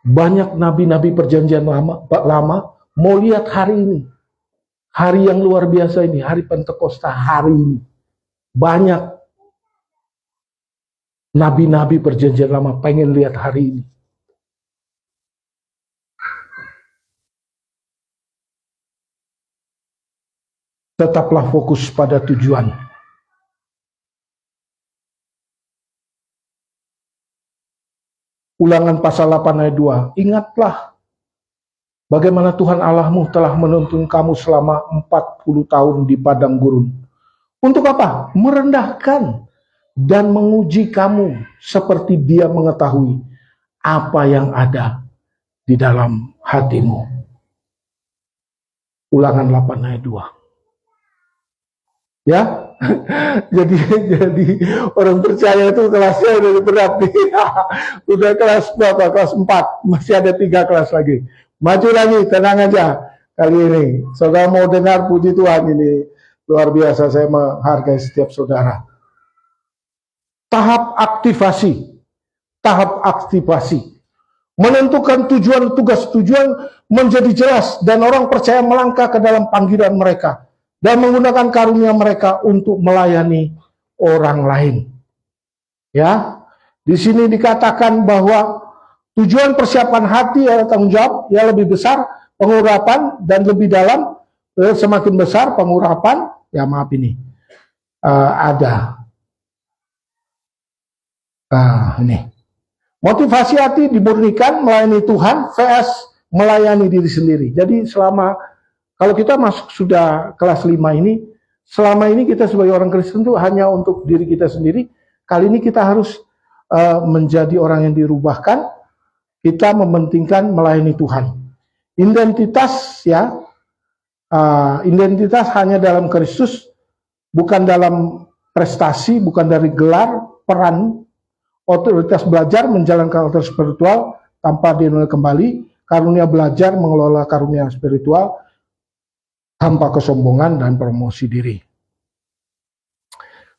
Banyak nabi-nabi perjanjian lama mau lihat hari ini. Hari yang luar biasa ini, hari Pentakosta hari ini. Banyak nabi-nabi perjanjian lama pengen lihat hari ini. Tetaplah fokus pada tujuan. Ulangan pasal 8 ayat 2. Ingatlah bagaimana Tuhan Allahmu telah menuntun kamu selama 40 tahun di padang gurun. Untuk apa? Merendahkan dan menguji kamu seperti Dia mengetahui apa yang ada di dalam hatimu. Ulangan 8 ayat 2. Ya, jadi orang percaya itu kelasnya udah berat nih. Udah kelas berapa? Kelas 4, masih ada 3 kelas lagi. Maju lagi, tenang aja. Kali ini, saudara mau dengar puji Tuhan ini luar biasa. Saya menghargai setiap saudara. Tahap aktivasi. Menentukan tujuan, tugas tujuan menjadi jelas dan orang percaya melangkah ke dalam panggilan mereka dan menggunakan karunia mereka untuk melayani orang lain. Ya, di sini dikatakan bahwa tujuan persiapan hati adalah tanggung jawab yang lebih besar pengurapan dan lebih dalam, semakin besar pengurapan. Ya maaf ini ada ini motivasi hati dimurnikan melayani Tuhan vs melayani diri sendiri. Jadi kalau kita masuk sudah kelas 5 ini, selama ini kita sebagai orang Kristen itu hanya untuk diri kita sendiri. Kali ini kita harus menjadi orang yang dirubahkan. Kita mementingkan melayani Tuhan. Identitas ya, identitas hanya dalam Kristus, bukan dalam prestasi, bukan dari gelar, peran, otoritas belajar menjalankan otoritas spiritual tanpa dinilai kembali, karunia belajar mengelola karunia spiritual tanpa kesombongan dan promosi diri.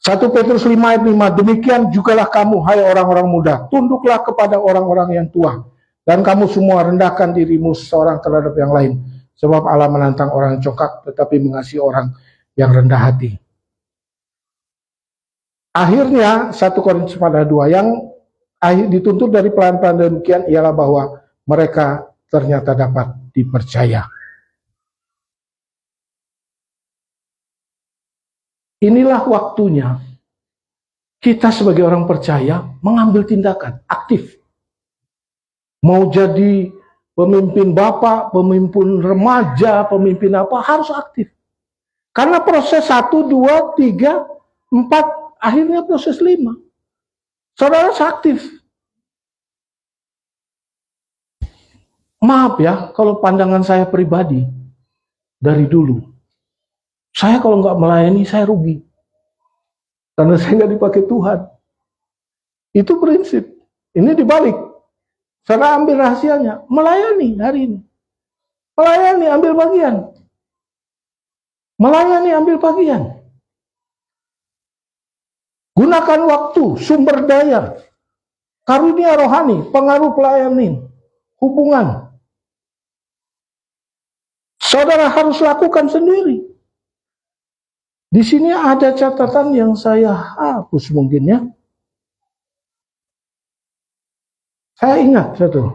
1 Petrus 5 ayat 5, demikian jugalah kamu, hai orang-orang muda, tunduklah kepada orang-orang yang tua, dan kamu semua rendahkan dirimu seorang terhadap yang lain, sebab Allah menantang orang yang congkak, tetapi mengasihi orang yang rendah hati. Akhirnya 1 Korintus 4 ayat 2, yang dituntut dari pelan-pelan demikian ialah bahwa mereka ternyata dapat dipercaya. Inilah waktunya kita sebagai orang percaya mengambil tindakan aktif. Mau jadi pemimpin bapak, pemimpin remaja, pemimpin apa, harus aktif. Karena proses 1, 2, 3, 4, akhirnya proses 5. Saudara harus aktif. Maaf ya, kalau pandangan saya pribadi dari dulu, saya kalau nggak melayani, saya rugi. Karena saya nggak dipakai Tuhan. Itu prinsip. Ini dibalik. Saya ambil rahasianya. Melayani hari ini. Melayani, ambil bagian. Melayani, ambil bagian. Gunakan waktu, sumber daya, karunia rohani, pengaruh pelayanan, hubungan. Saudara harus lakukan sendiri. Di sini ada catatan yang saya hapus mungkin ya. Saya ingat satu.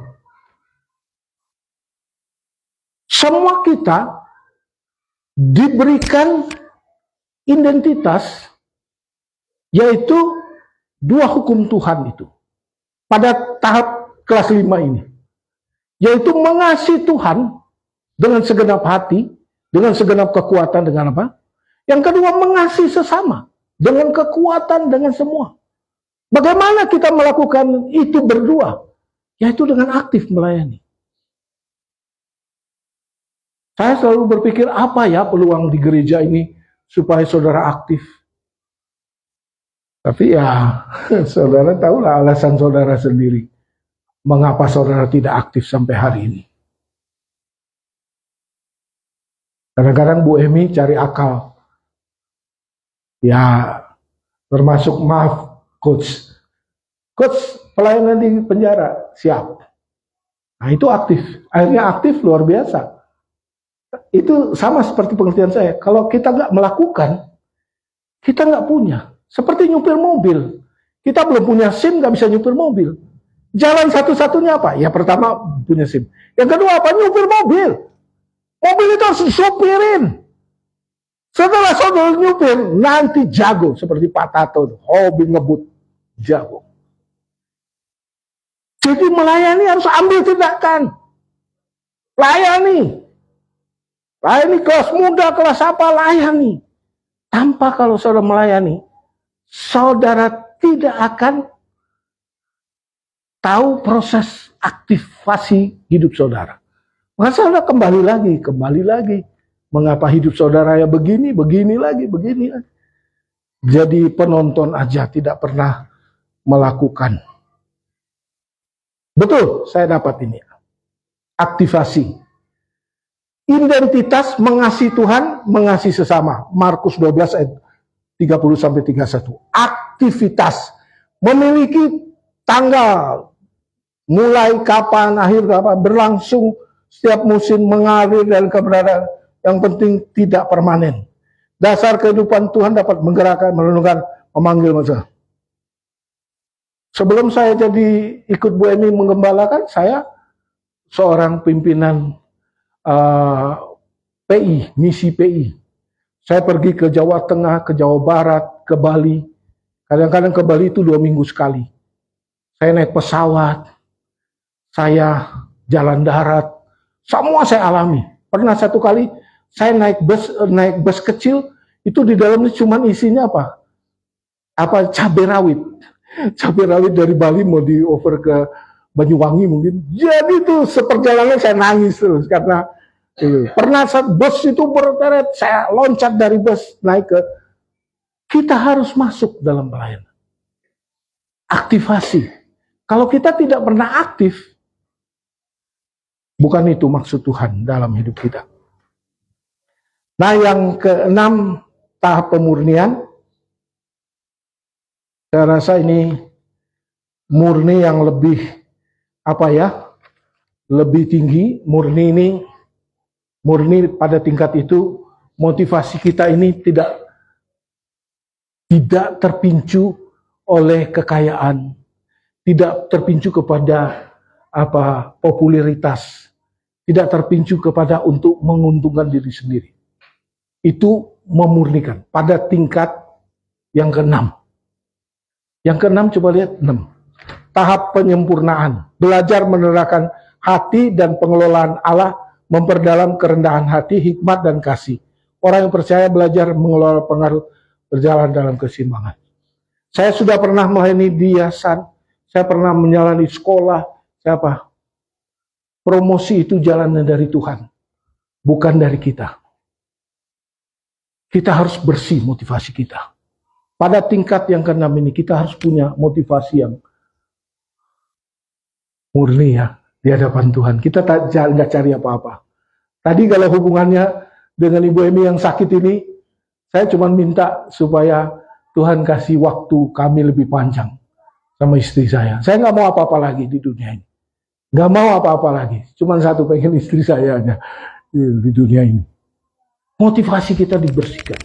Semua kita diberikan identitas, yaitu 2 hukum Tuhan itu. Pada tahap kelas 5 ini. Yaitu mengasihi Tuhan dengan segenap hati, dengan segenap kekuatan, dengan apa? Yang kedua, mengasihi sesama dengan kekuatan, dengan semua. Bagaimana kita melakukan itu berdua? Yaitu dengan aktif melayani. Saya selalu berpikir, apa ya peluang di gereja ini supaya saudara aktif? Tapi ya, saudara tahulah alasan saudara sendiri. Mengapa saudara tidak aktif sampai hari ini? Kadang-kadang Bu Emi cari akal. Ya, termasuk maaf coach, Coach, pelayanan di penjara, siap. Nah itu aktif, akhirnya aktif luar biasa. Itu sama seperti pengertian saya, kalau kita nggak melakukan, kita nggak punya. Seperti nyupir mobil, kita belum punya SIM, nggak bisa nyupir mobil. Jalan satu-satunya apa? Ya pertama punya SIM. Yang kedua apa? Nyupir mobil. Mobil itu harus disupirin. Setelah saudara nyupir, nanti jago. Seperti Pak Tato, hobi ngebut, jago. Jadi melayani harus ambil tindakan. Layani. Layani kelas muda, kelas apa, layani. Tanpa kalau saudara melayani, saudara tidak akan tahu proses aktivasi hidup saudara. Maka saudara kembali lagi. Mengapa hidup saudara ya begini lagi. Jadi penonton aja tidak pernah melakukan. Betul, saya dapat ini. Aktivasi. Identitas mengasihi Tuhan, mengasihi sesama. Markus 12 ayat 30-31. Aktivitas. Memiliki tanggal. Mulai kapan, akhir kapan, berlangsung setiap musim mengalir dan keberadaan. Yang penting tidak permanen. Dasar kehidupan Tuhan dapat menggerakkan, merenungkan, memanggil manusia. Sebelum saya jadi ikut Bu Emi menggembalakan, saya seorang pimpinan PI, misi PI. Saya pergi ke Jawa Tengah, ke Jawa Barat, ke Bali. Kadang-kadang ke Bali itu 2 minggu sekali. Saya naik pesawat, saya jalan darat, semua saya alami. Pernah satu kali saya naik bus kecil, itu di dalamnya cuma isinya apa? Cabai rawit. Cabai rawit dari Bali mau di over ke Banyuwangi mungkin. Jadi tuh seperjalanan saya nangis terus karena itu. Pernah saat bus itu berteret, saya loncat dari bus naik ke. Kita harus masuk dalam pelayanan. Aktivasi. Kalau kita tidak pernah aktif, bukan itu maksud Tuhan dalam hidup kita. Nah, yang keenam, tahap pemurnian. Saya rasa ini murni yang lebih lebih tinggi. Murni pada tingkat itu motivasi kita ini tidak terpicu oleh kekayaan, tidak terpicu kepada popularitas, tidak terpicu kepada untuk menguntungkan diri sendiri. Itu memurnikan pada tingkat yang keenam. Yang keenam, coba lihat 6. Tahap penyempurnaan. Belajar menerapkan hati dan pengelolaan Allah, memperdalam kerendahan hati, hikmat dan kasih. Orang yang percaya belajar mengelola pengaruh, berjalan dalam keseimbangan. Saya sudah pernah melayani di yayasan, saya pernah menjalani sekolah, promosi itu jalannya dari Tuhan, bukan dari kita. Kita harus bersih motivasi kita. Pada tingkat yang ke-6 ini kita harus punya motivasi yang murni ya di hadapan Tuhan. Kita nggak cari apa-apa. Tadi kalau hubungannya dengan Ibu Emi yang sakit ini, saya cuma minta supaya Tuhan kasih waktu kami lebih panjang sama istri saya. Saya nggak mau apa-apa lagi di dunia ini. Nggak mau apa-apa lagi. Cuma satu, pengen istri saya aja di dunia ini. Motivasi kita dibersihkan.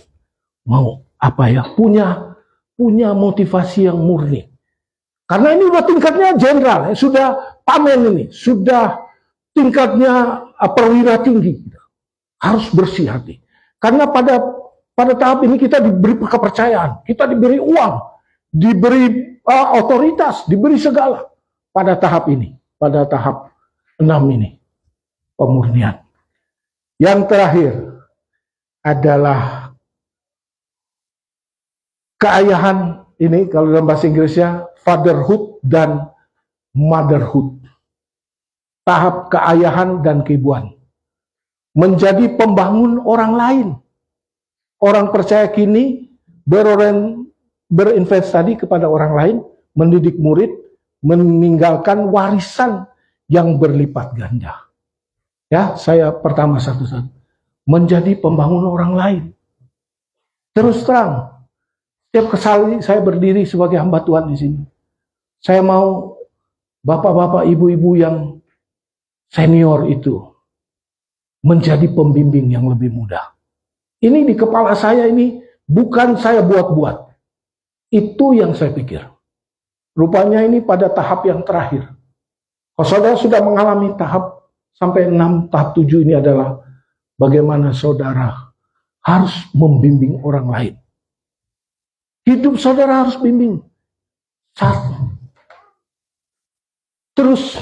Mau punya motivasi yang murni. Karena ini udah tingkatnya jenderal, sudah pamen ini, sudah tingkatnya perwira tinggi. Harus bersih hati. Karena pada tahap ini kita diberi kepercayaan, kita diberi uang, diberi otoritas, diberi segala. Pada tahap ini, pada tahap 6 ini, pemurnian. Yang terakhir adalah keayahan. Ini kalau dalam bahasa Inggrisnya fatherhood dan motherhood. Tahap keayahan dan keibuan. Menjadi pembangun orang lain. Orang percaya kini berinvestasi kepada orang lain, mendidik murid, meninggalkan warisan yang berlipat ganda. Ya, saya pertama satu-satu. Menjadi pembangun orang lain. Terus terang, setiap kali saya berdiri sebagai hamba Tuhan di sini, Saya mau bapak-bapak, ibu-ibu yang senior itu menjadi pembimbing yang lebih mudah. Ini di kepala saya ini bukan saya buat-buat. Itu yang saya pikir. Rupanya ini pada tahap yang terakhir. Kalau saudara sudah mengalami tahap sampai 6, tahap 7 ini adalah bagaimana saudara harus membimbing orang lain. Hidup saudara harus bimbing. Satu. Terus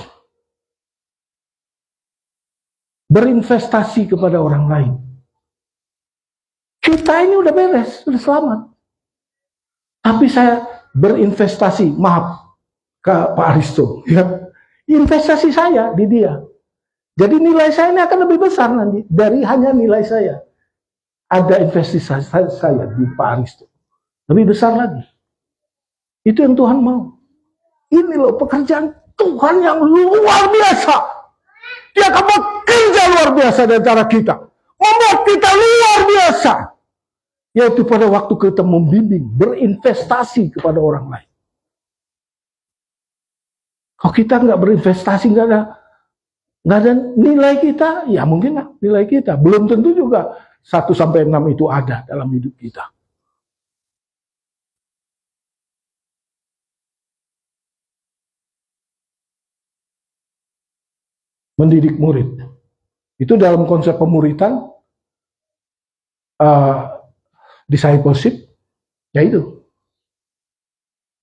berinvestasi kepada orang lain. Kita ini udah beres, udah selamat. Tapi saya berinvestasi, maaf ke Pak Aristo, ya. Investasi saya di dia. Jadi nilai saya ini akan lebih besar nanti dari hanya nilai saya. Ada investasi saya di Pak Aristo. Lebih besar lagi. Itu yang Tuhan mau. Ini loh pekerjaan Tuhan yang luar biasa. Dia akan bekerja luar biasa di antara kita. Membuat kita luar biasa. Yaitu pada waktu kita membimbing, berinvestasi kepada orang lain. Kalau kita nggak berinvestasi, nggak ada nilai kita, ya mungkin nggak nilai kita. Belum tentu juga 1-6 itu ada dalam hidup kita. Mendidik murid. Itu dalam konsep pemuritan, discipleship, ya itu.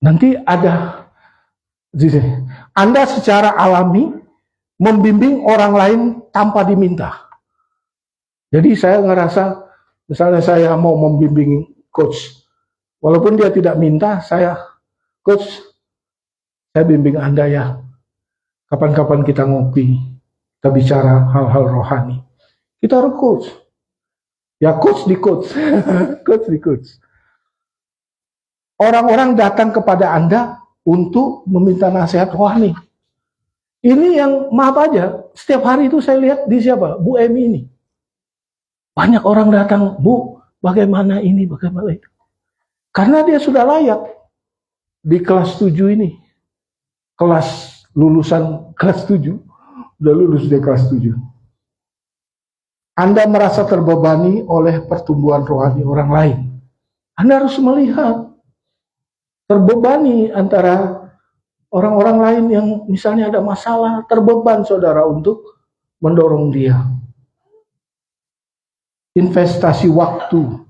Nanti ada, Anda secara alami membimbing orang lain tanpa diminta. Jadi saya ngerasa, misalnya saya mau membimbing coach, walaupun dia tidak minta, coach, saya bimbing Anda ya. Kapan-kapan kita ngopi, kita bicara hal-hal rohani. Kita harus coach. Ya coach di coach. Coach di coach. Orang-orang datang kepada Anda untuk meminta nasihat rohani. Ini yang maaf aja, setiap hari itu saya lihat di siapa? Bu Emi ini. Banyak orang datang, Bu, bagaimana ini, bagaimana itu. Karena dia sudah layak di kelas 7 ini. Kelas lulusan kelas 7. Udah lulus di kelas 7. Anda merasa terbebani oleh pertumbuhan rohani orang lain. Anda harus melihat terbebani antara orang-orang lain yang misalnya ada masalah, terbeban saudara untuk mendorong dia. Investasi waktu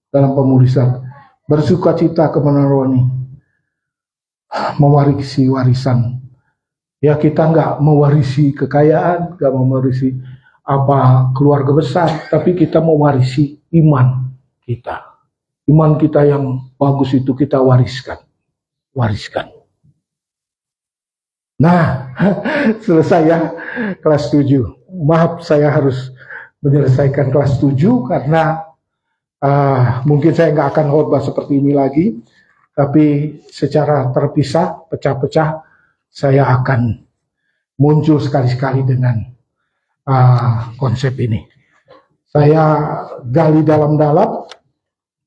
dalam pemurisan, bersukacita kemenangan rohani, mewarisi warisan. Ya kita nggak mewarisi kekayaan, nggak mewarisi keluarga besar, tapi kita mewarisi iman kita. Iman kita yang bagus itu kita wariskan. Nah, selesai ya kelas 7. Maaf saya harus menyelesaikan kelas 7 karena mungkin saya nggak akan khotbah seperti ini lagi, tapi secara terpisah, pecah-pecah, saya akan muncul sekali-sekali dengan konsep ini. Saya gali dalam-dalam,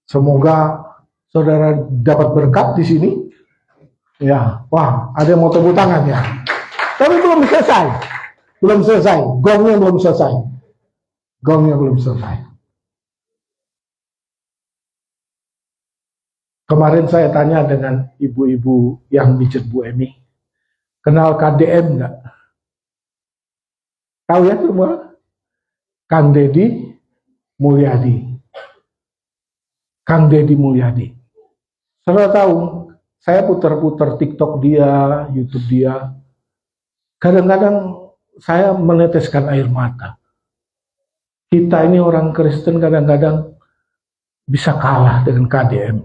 semoga saudara dapat berkat di sini. Ya, wah, ada yang mau tepuk tangan ya. Tapi belum selesai. Gongnya belum selesai. Kemarin saya tanya dengan ibu-ibu yang mijet Bu Emi, kenal KDM nggak? Tahu ya semua? Kang Deddy Mulyadi. Saudara tahu, saya putar-putar TikTok dia, YouTube dia. Kadang-kadang saya meneteskan air mata. Kita ini orang Kristen kadang-kadang bisa kalah dengan KDM.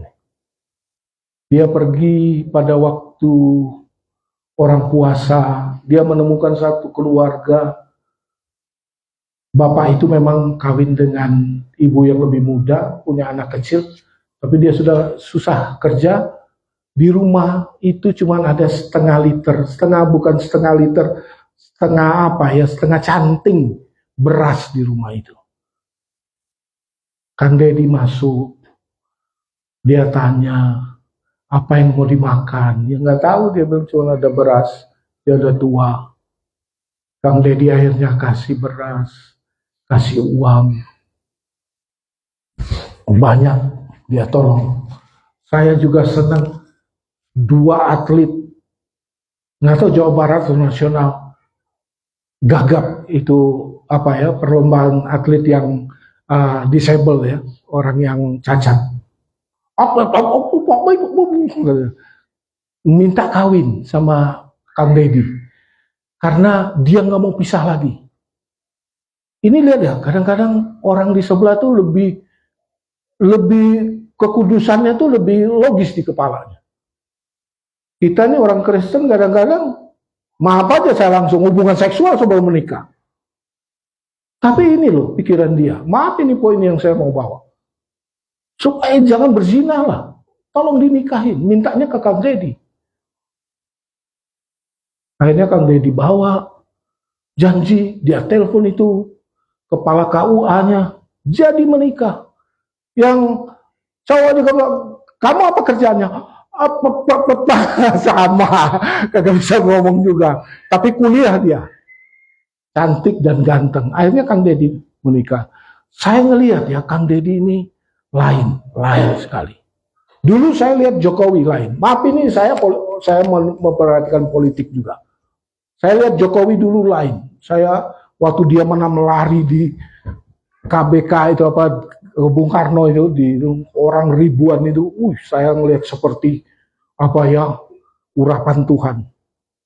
Dia pergi pada waktu orang puasa, dia menemukan satu keluarga. Bapak itu memang kawin dengan ibu yang lebih muda, punya anak kecil, tapi dia sudah susah kerja. Di rumah itu cuma ada setengah canting beras di rumah itu. Kang Deddy masuk, dia tanya, apa yang mau dimakan. Ya nggak tahu, dia bilang cuma ada beras, dia udah tua. Kang Dedi akhirnya kasih beras, kasih uang, banyak dia tolong. Saya juga senang, dua atlet, nggak tahu Jawa Barat atau nasional, gagap itu apa ya, perlombaan atlet yang disable ya, orang yang cacat. Minta kawin sama Kang Dedi karena dia nggak mau pisah lagi. Ini lihat ya, kadang-kadang orang di sebelah tuh lebih kekudusannya tuh lebih logis di kepalanya. Kita nih orang Kristen kadang-kadang maaf aja saya langsung hubungan seksual sebelum menikah. Tapi ini loh pikiran dia. Maaf, ini poin yang saya mau bawa. Supaya jangan berzina lah. Tolong dinikahin. Mintanya ke Kang Dedi. Akhirnya Kang Dedi bawa janji. Dia telepon itu kepala KUA-nya. Jadi menikah. Yang cowok juga bilang, kamu apa kerjanya? Sama. Kagak bisa ngomong juga. Tapi kuliah dia. Cantik dan ganteng. Akhirnya Kang Dedi menikah. Saya ngelihat ya, Kang Dedi ini lain sekali. Dulu saya lihat Jokowi lain. Maaf, ini saya memperhatikan politik juga. Saya lihat Jokowi dulu lain. Saya waktu dia menang lari di KBK itu apa, Bung Karno itu, di orang ribuan itu, saya ngelihat seperti apa ya, urapan Tuhan.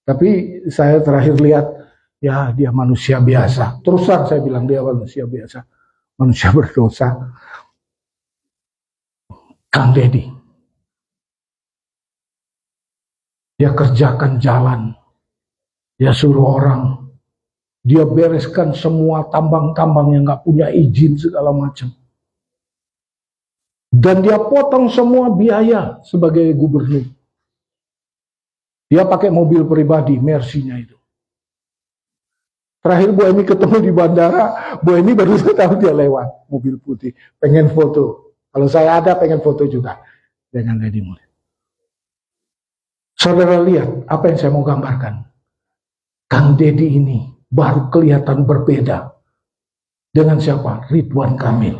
Tapi saya terakhir lihat, ya dia manusia biasa. Terus terang saya bilang dia manusia biasa, manusia berdosa. Kang Dedi, dia kerjakan jalan, dia suruh orang, dia bereskan semua tambang-tambang yang nggak punya izin segala macam, dan dia potong semua biaya sebagai gubernur. Dia pakai mobil pribadi, Mercy-nya itu. Terakhir Bu Eni ketemu di bandara, Bu Eni baru tahu dia lewat mobil putih, pengen foto. Kalau saya ada pengen foto juga dengan Dedi Mulyadi. Saudara lihat apa yang saya mau gambarkan. Kang Dedi ini baru kelihatan berbeda dengan siapa? Ridwan Kamil.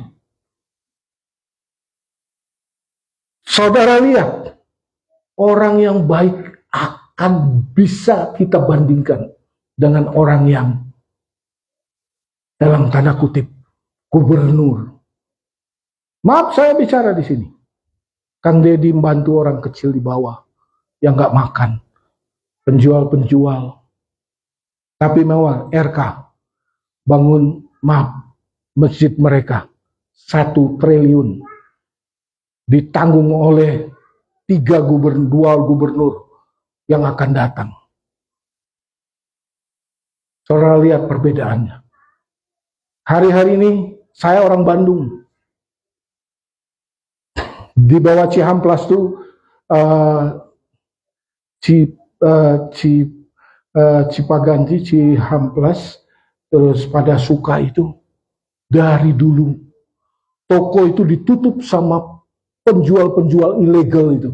Saudara lihat, orang yang baik akan bisa kita bandingkan dengan orang yang dalam tanda kutip gubernur. Maaf saya bicara di sini. Kang Dedi membantu orang kecil di bawah yang nggak makan, penjual-penjual. Tapi mewah RK bangun masjid mereka 1 triliun ditanggung oleh 2 gubernur yang akan datang. Saudara lihat perbedaannya. Hari-hari ini saya orang Bandung. Di bawah Cihamplas tuh Cipaganti, Cihamplas, terus pada Suka itu dari dulu toko itu ditutup sama penjual-penjual ilegal itu.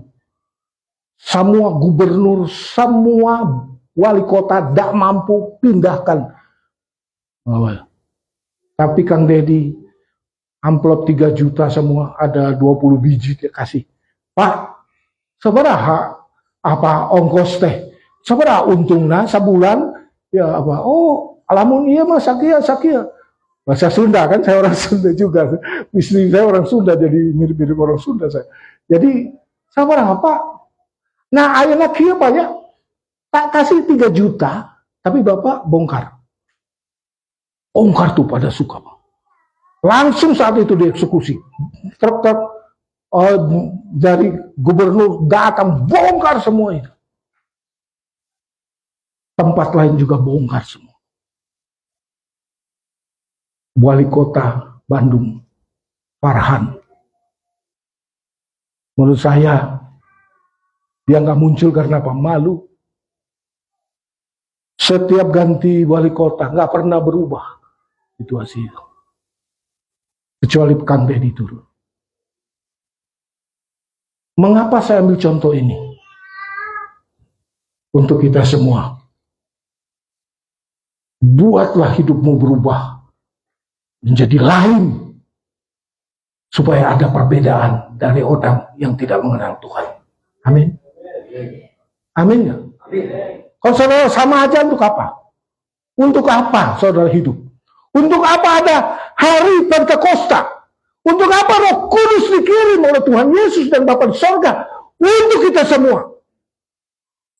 Semua gubernur, semua wali kota tidak mampu pindahkan. Tapi Kang Dedi amplop 3 juta semua, ada 20 biji dia kasih. Pak, seberapa apa ongkos teh? Seberapa untungnya sebulan? Ya apa? Oh, alamun iya mah sakia. Bahasa Sunda kan, saya orang Sunda juga. Istri saya orang Sunda, jadi mirip-mirip orang Sunda saya. Jadi, seberapa Pak? Nah, ayeuna kieu Pak ya. Tak kasih 3 juta, tapi Bapak bongkar. Bongkar tuh pada Suka, Pak. Langsung saat itu dieksekusi. Truk-truk dari gubernur datang bongkar semua itu. Tempat lain juga bongkar semua. Wali kota Bandung, Farhan. Menurut saya, dia nggak muncul karena apa? Malu. Setiap ganti wali kota nggak pernah berubah situasi itu. Kecuali Kang Dedi turun. Mengapa saya ambil contoh ini? Untuk kita semua. Buatlah hidupmu berubah menjadi lain, supaya ada perbedaan dari orang yang tidak mengenal Tuhan. Amin. Amin ya? Kalau saudara sama aja, untuk apa? Untuk apa saudara hidup? Untuk apa ada hari Pentakosta? Untuk apa Roh Kudus dikirim oleh Tuhan Yesus dan Bapa di sorga? Untuk kita semua.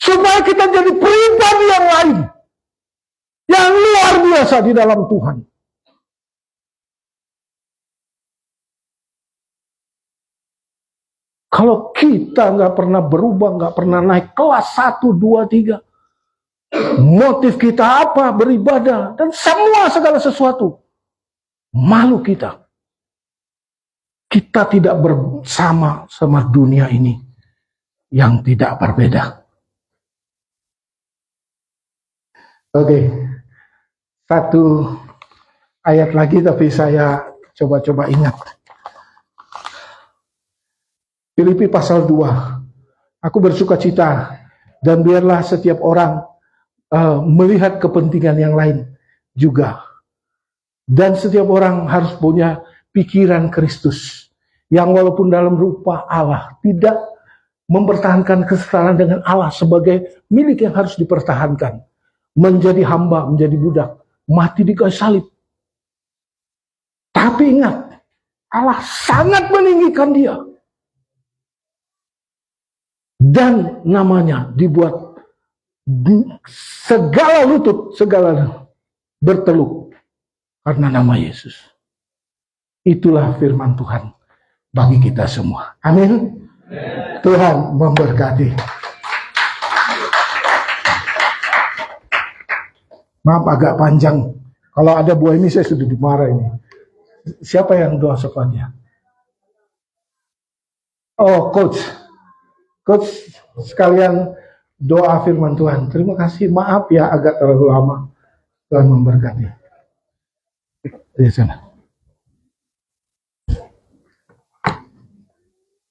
Supaya kita jadi pribadi yang lain. Yang luar biasa di dalam Tuhan. Kalau kita nggak pernah berubah, nggak pernah naik kelas 1, 2, 3. Motif kita apa? Beribadah. Dan segala sesuatu. Malu kita. Kita tidak bersama sama dunia ini yang tidak berbeda. Oke. Satu ayat lagi tapi saya coba-coba ingat. Filipi pasal 2. Aku bersuka cita dan biarlah setiap orang melihat kepentingan yang lain juga. Dan setiap orang harus punya pikiran Kristus yang walaupun dalam rupa Allah tidak mempertahankan kesetaraan dengan Allah sebagai milik yang harus dipertahankan. Menjadi hamba, menjadi budak, mati di kayu salib. Tapi ingat, Allah sangat meninggikan dia. Dan namanya dibuat segala lutut, segala berteluk karena nama Yesus. Itulah firman Tuhan bagi kita semua. Amin. Tuhan memberkati. Maaf agak panjang. Kalau ada buah ini saya sudah dimarah ini. Siapa yang doa sopannya? Oh, coach. Coach sekalian doa firman Tuhan. Terima kasih. Maaf ya agak terlalu lama. Tuhan memberkati. Di sana.